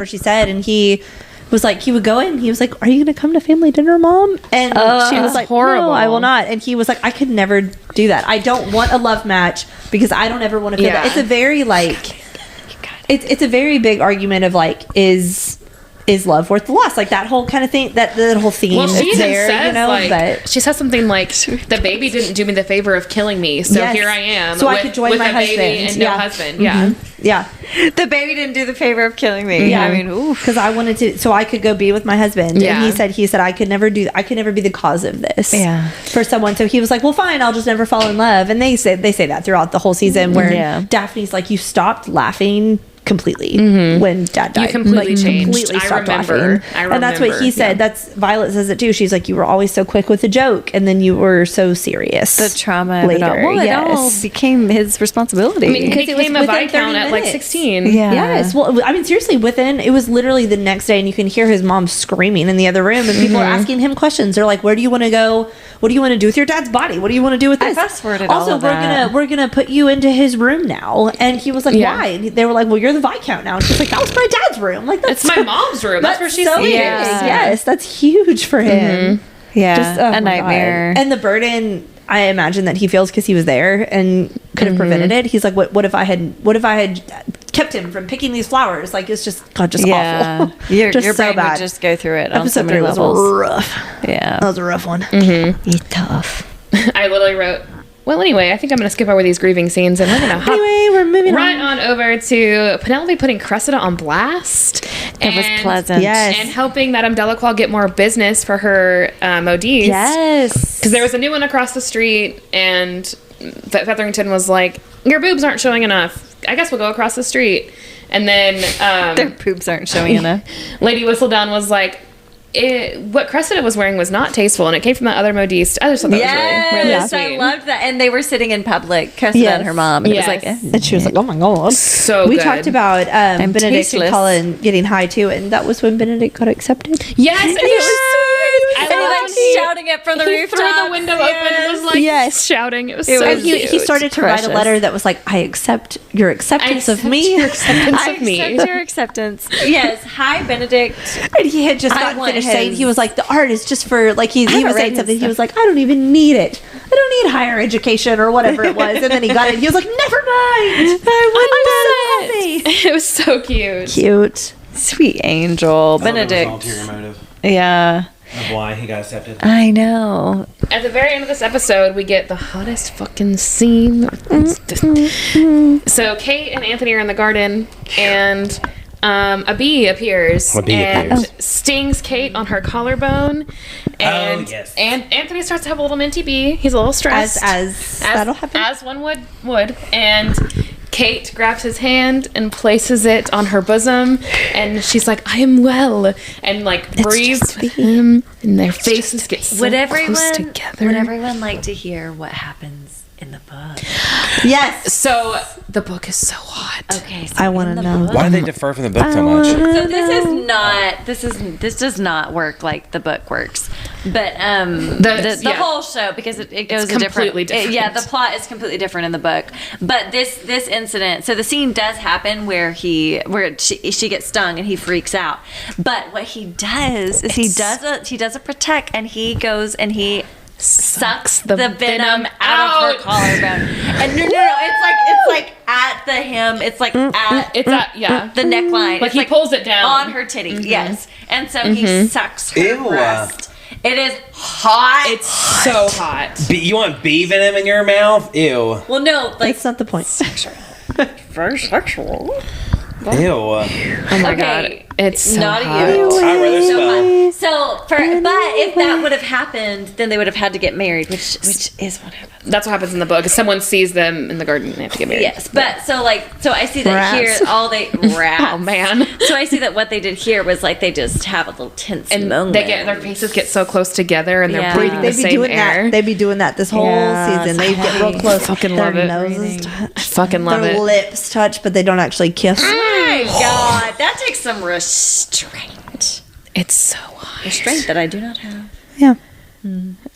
she said. And he was like, he would go in. He was like, are you going to come to family dinner, Mom? And she was like, horrible. no, I will not. And he was like, I could never do that. I don't want a love match because I don't ever want to feel that. It's a very like, it's a very big argument of like, is love worth the loss? Like that whole kind of thing, that whole theme Well, she is even there, says, you know, like, but she says something like, the baby didn't do me the favor of killing me, so Yes. here I am. So I could join with my a baby husband. and no Yeah. husband. Yeah. yeah. The baby didn't do the favor of killing me. Yeah, I mean, oof. because I wanted to, so I could go be with my husband. Yeah. And he said I could never be the cause of this. Yeah. For someone. So he was like, well, fine, I'll just never fall in love. And they say that throughout the whole season, where Yeah. Daphne's like, you stopped laughing completely when Dad died. completely changed. Completely I stopped remember. laughing. And that's what he said. Yeah. That's Violet says it too. She's like, you were always so quick with a joke, and then you were so serious. The trauma of it all. later. Well, it all Yes. became his responsibility. I mean, he Because it was became a within 30 Viscount at like minutes. 16. Yeah. Yes. Well, I mean, seriously, it was literally the next day, and you can hear his mom screaming in the other room, and people are asking him questions. They're like, where do you want to go? What do you want to do with your dad's body? What do you want to do with I this? fast-forwarded all Also, of that. we're gonna put you into his room now. And he was like, Yeah. why? And they were like, well, you're the Viscount now. And she's like, that was my dad's room. Like, that's It's my mom's room. That's where she's so seeing. big. Yeah. Yes, that's huge for him. yeah. Just oh my a nightmare. God. And the burden I imagine that he feels because he was there and could have prevented it. He's like, what if I had kept him from picking these flowers? Like, it's just yeah. awful. Your Just brain so bad. would just go through it on so Episode many 3 was levels. rough. Yeah. That was a rough one. It's tough. I literally wrote, well, anyway, I think I'm going to skip over these grieving scenes and we're going to hop Anyway, we're moving right on. on over to Penelope putting Cressida on blast. It was pleasant. Yes. And helping Madame Delacroix get more business for her modiste. Yes. Because there was a new one across the street, and Featherington was like, your boobs aren't showing enough. I guess we'll go across the street. And then Their boobs aren't showing enough. Lady Whistledown was like, what Cressida was wearing was not tasteful, and it came from that other modiste. I just thought that was really, really Yes, sweet. I loved that. And they were sitting in public, Cressida Yes. and her mom. And Yes. it was like, eh. And she was like, oh my God. So we good. talked about Benedict tasteless. and Colin getting high too, and that was when Benedict got accepted. Yes, and it was sweet. I And he loved like it. shouting it from the He rooftop. threw the window open and was like Yes. shouting. It was It so was And he cute. started to write a Precious. letter that was like, I accept your acceptance of accept me. your acceptance I of me. accept your acceptance. Yes. Hi, Benedict. And he had just I gotten want finished saying, his- he was like, the art is just for, like, he haven't was saying read something. his He was like, I don't even need it. I don't need higher education or whatever it was. And then he got it. He was like, never mind. I'm so happy. It was so cute. Cute. Sweet angel. Benedict. Ulterior motive Yeah. of why he got accepted. I know. At the very end of this episode, we get the hottest fucking scene. So Kate and Anthony are in the garden, and a bee appears A bee and appears. stings Kate on her collarbone. And, yes. and Anthony starts to have a little minty bee. He's a little stressed. As that'll happen. As one would. And Kate grabs his hand and places it on her bosom, and she's like, I am well, and like breathes with him, and their faces get so Would close together. Would everyone like to hear what happens in the book? Yes. So the book is so hot. Okay. So I want to know. Why do they defer from the book so much? So this does not work like the book works, but the yeah. whole show, because it goes completely different. yeah, the plot is completely different in the book. But this incident, so the scene does happen where she gets stung and he freaks out. But what he does is he does a protect, and he goes and he sucks the venom out of her collarbone. And no, it's like at the hem. It's like at It's at the neckline. Like It's he pulls it down on her titty. Yes, and so he sucks her Ew. breast. It is hot. It's so hot. You want bee venom in your mouth? Ew. well, no, like That's not the point. very sexual. Ew. Oh my god. It's so Not hot. you. I'd rather smell. But if that would have happened, then they would have had to get married, which is what happened. That's what happens in the book. Someone sees them in the garden and they have to get married. Yes, but so I see that Rats. here all they rats. Oh man. So I see that what they did here was like they just have a little tense And moment. their faces get so close together and they're Yeah. breathing the They'd be same doing air. that. They'd be doing that this whole Yeah, season. it's They get real heavy. close. Fucking Their love it. noses I touch. fucking love Their it. lips touch, but they don't actually kiss. My God, that takes some restraint. It's so hot. Restraint that I do not have. Yeah.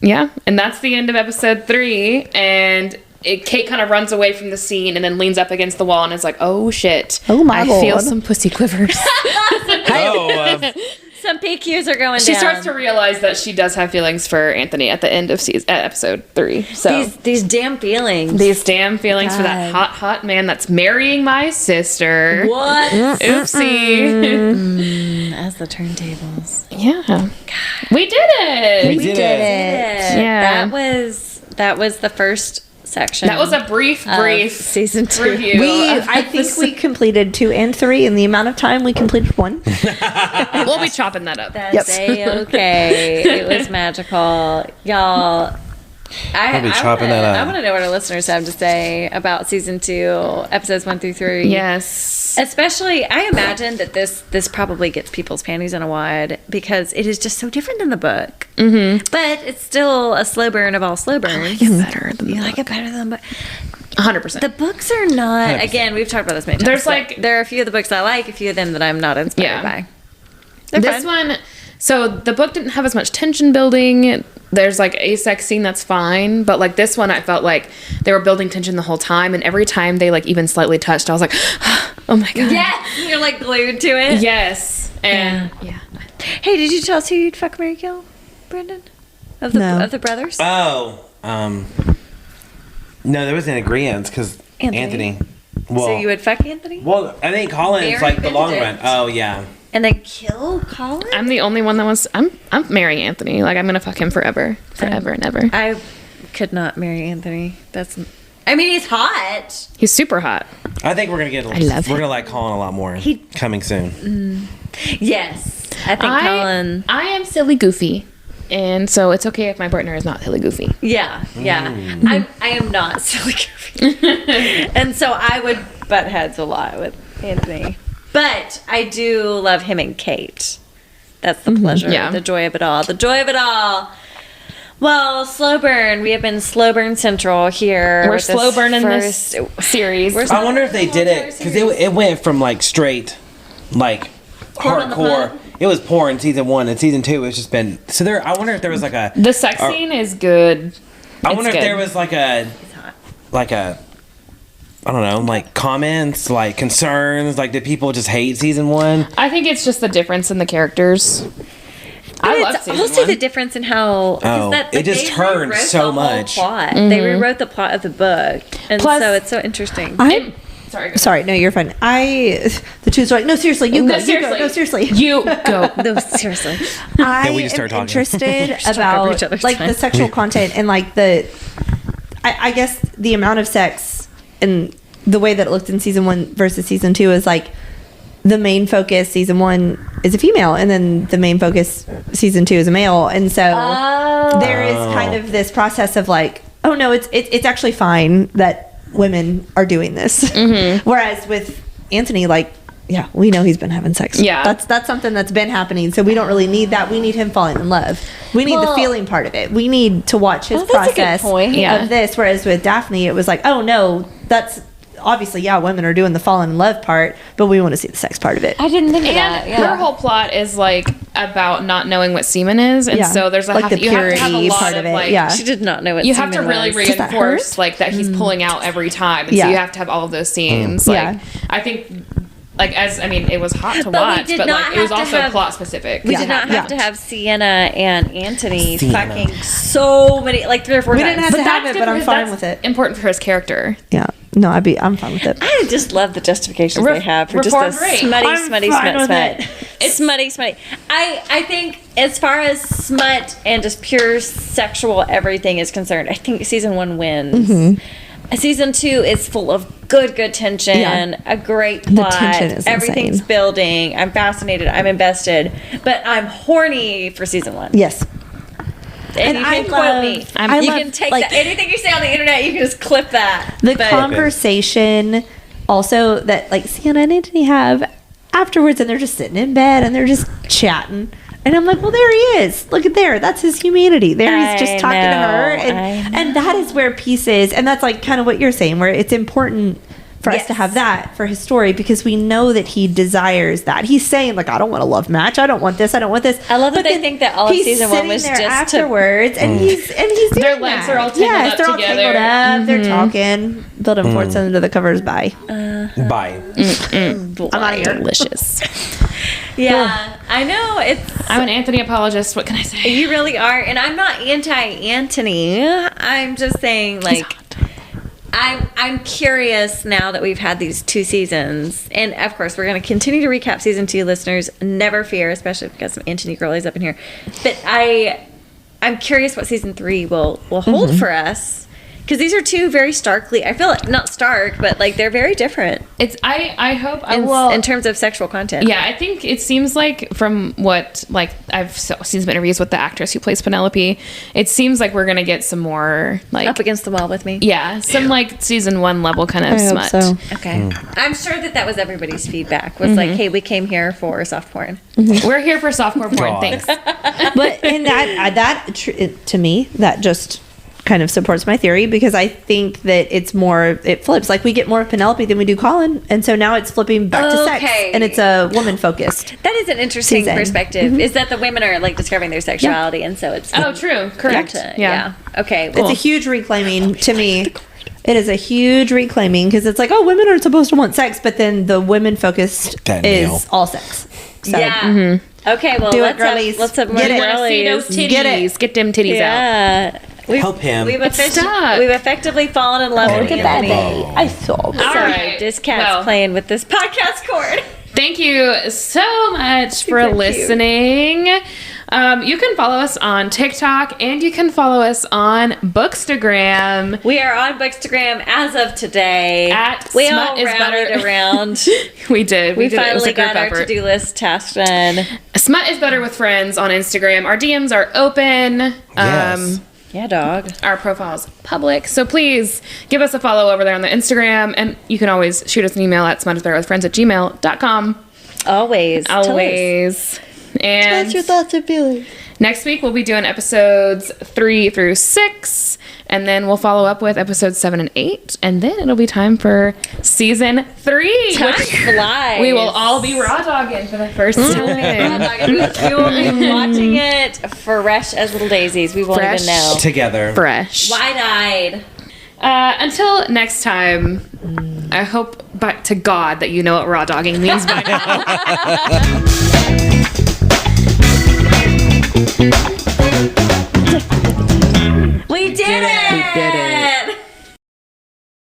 Yeah, and that's the end of episode 3. And Kate kind of runs away from the scene and then leans up against the wall and is like, "Oh shit! Oh, my I feel Lord. some pussy quivers." Oh, Some PQs are going She down. starts to realize that she does have feelings for Anthony at the end of episode 3. So these damn feelings. these damn feelings for that God. hot man that's marrying my sister. What? Oopsie. As the turntables. Yeah. We did it. We did it. Yeah. That was the first section. That was a brief season 2 review. I think we completed 2 and 3 in the amount of time we completed 1. We'll be chopping that up. That's okay. It was magical, y'all. I'll be chopping that up. I want to know what our listeners have to say about season 2, episodes 1 through 3. Yes. Especially, I imagine that this probably gets people's panties in a wad because it is just so different than the book. Mm-hmm. But it's still a slow burn of all slow burns. Get better than You like it better than the book. 100%. The books are not. 100%. Again, we've talked about this many times. There's, but like- there are a few of the books I like, a few of them that I'm not inspired by. They're This fun. one, so the book didn't have as much tension building. There's like a sex scene that's fine, but like this one, I felt like they were building tension the whole time, and every time they like even slightly touched, I was like, oh my god. Yes, you're like glued to it. Yes. And yeah. Hey, did you tell us who you'd fuck, marry, kill, Brendan? Of the No. brothers? Oh, no, there was an agreement because Anthony. Anthony. Well, So you would fuck Anthony? well, I think Colin's Very like the long run. Benedict. Oh yeah. And then kill Colin? I'm the only one that was. I'm marrying Anthony. Like I'm gonna fuck him forever and ever. I could not marry Anthony. I mean, he's hot. He's super hot. I think we're gonna get. love We're gonna like Colin a lot more. Coming soon. Yes. I think Colin. I am silly goofy, and so it's okay if my partner is not silly goofy. Yeah. I am not silly goofy. And so I would butt heads a lot with Anthony. But I do love him and Kate. That's the pleasure, Yeah. the joy of it all. The joy of it all. Well, slow burn. We have been slow burn central here. We're with slow burning this series. I wonder if they did it because it went from like straight, like Porn on the hardcore. Pub? It was porn season 1 and season 2. It's just been so there. I wonder if there was like a. The sex Or- scene is good. I It's wonder if good. there was like a, I don't know, like comments, like concerns, like did people just hate season 1? I think it's just the difference in the characters. I love it's season also 1. the difference in how It just they turned rewrote so the whole much. Plot. They rewrote the plot of the book, and Plus- so it's so interesting. Sorry. Sorry, no, you're fine. The twos are like, no, seriously, you go, you go, no, seriously. You go. No, seriously. I we just am start talking. interested over each about other's like the time. sexual content and like I guess the amount of sex and the way that it looked in season 1 versus season 2 is like the main focus season 1 is a female and then the main focus season 2 is a male, and so there is kind of this process of like, oh no, it's actually fine that women are doing this. Whereas with Anthony, like, yeah, we know he's been having sex. Yeah. That's something that's been happening. So we don't really need that. We need him falling in love. We need the Well- feeling part of it. We need to watch his Well, that's a good process point. Yeah. of this. Whereas with Daphne, it was like, oh no, that's obviously, yeah, women are doing the falling in love part, but we want to see the sex part of it. I didn't think of And that. Yeah. her whole plot is like about not knowing what semen is, and Yeah. so there's Like the you have to have a purity lot part of of it, like yeah. She did not know what you have to semen really was. Does that reinforce hurt? like that he's pulling out every time, and so Yeah. you have to have all of those scenes. Yeah. Like I think, like it was hot to But we watch, did but not like it was have to also have- plot specific. We Yeah. did not have Yeah. to have Sienna and Anthony Sienna. fucking so many, like 3 or 4 We times. didn't have to have that's it, good but I'm for- fine that's with it. Important for his character. Yeah. No, I'm fine with it. I just love the justifications they have for just Report a rate. smutty, I'm smutty, fine smut, with smut. it. It's smutty, smutty. I think as far as smut and just pure sexual everything is concerned, I think season 1 wins. Season 2 is full of good tension, Yeah. a great plot. tension is Everything's insane. building. I'm fascinated. I'm invested. But I'm horny for season 1. Yes. And you can quote me. I You love, can take like, that. Anything you say on the internet, you can just clip that. the But- conversation also that like Sienna and Anthony have afterwards, and they're just sitting in bed and they're just chatting. And I'm like, well, there he is. Look at there. That's his humanity. There he's just I talking to her. know, And that is where peace is. And that's like kind of what you're saying, where it's important for us to Yes. have that for his story because we know that he desires that. He's saying, like, I don't want a love match. I don't want this. I don't want this. I love that But they then think that all of he's season 1 sitting was there just afterwards, and he's doing Their legs that. are all tangled yes, up they're together. all tangled up. They're talking, building forts under the covers. Bye. Bye. I'm out of here. Delicious. Yeah, I know. I'm an Anthony apologist. What can I say? You really are. And I'm not anti-Anthony. I'm just saying, like, I'm curious now that we've had these 2 seasons. And, of course, we're going to continue to recap season 2, listeners. Never fear, especially if we've got some Anthony girlies up in here. But I'm curious what season 3 will hold for us. Because these are 2 very starkly, I feel like, not stark, but, like, they're very different I hope in terms of sexual content. Yeah, I think it seems like from what like I've seen some interviews with the actress who plays Penelope, it seems like we're gonna get some more like Up against the wall with me. yeah, some like season 1 level kind of I hope smut. so. Okay. I'm sure that was everybody's feedback. Was like, hey, we came here for soft porn. We're here for softcore porn. God. Thanks. But in to me, that just kind of supports my theory because I think that it flips. Like we get more of Penelope than we do Colin, and so now it's flipping back to sex, Okay. and it's a woman focused. That is an interesting Season. perspective. Is that the women are like discovering their sexuality, and so it's Oh, true. Correct. Yeah. Okay. It's Well, a huge reclaiming to me. It is a huge reclaiming because it's like, oh, women aren't supposed to want sex, but then the women focused That is nail. all sex. So, yeah. Okay. Well, Do it, let's girlies. have more Get it. Wanna see those girlies. titties? Get it. Get them titties out. Yeah. We've, Help him. We've, stuck. we've effectively fallen in love with Anthony. I saw. All Sorry, right. this cat's Well, playing with this podcast cord. Thank you so much for Super cute. listening. You can follow us on TikTok and you can follow us on Bookstagram. We are on Bookstagram as of today. We Smut all is rallied better. around. We did. We did. It was finally a group got our effort. to-do list task done. Smut is better with friends on Instagram. Our DMs are open. Yes. Yeah, dog. Our profile is public. So please give us a follow over there on the Instagram. And you can always shoot us an email at smutisbetterwithfriends@gmail.com. Always. Tell us. Always. And What's your thoughts and feelings? next week we'll be doing episodes 3 through 6. And then we'll follow up with episodes 7 and 8. And then it'll be time for season 3. Time which flies. we will all be raw dogging for the first time. We will be watching it fresh as little daisies. We won't Fresh. even know. Together. Fresh. Wide-eyed. Until next time, I hope but to God that you know what raw dogging means by now.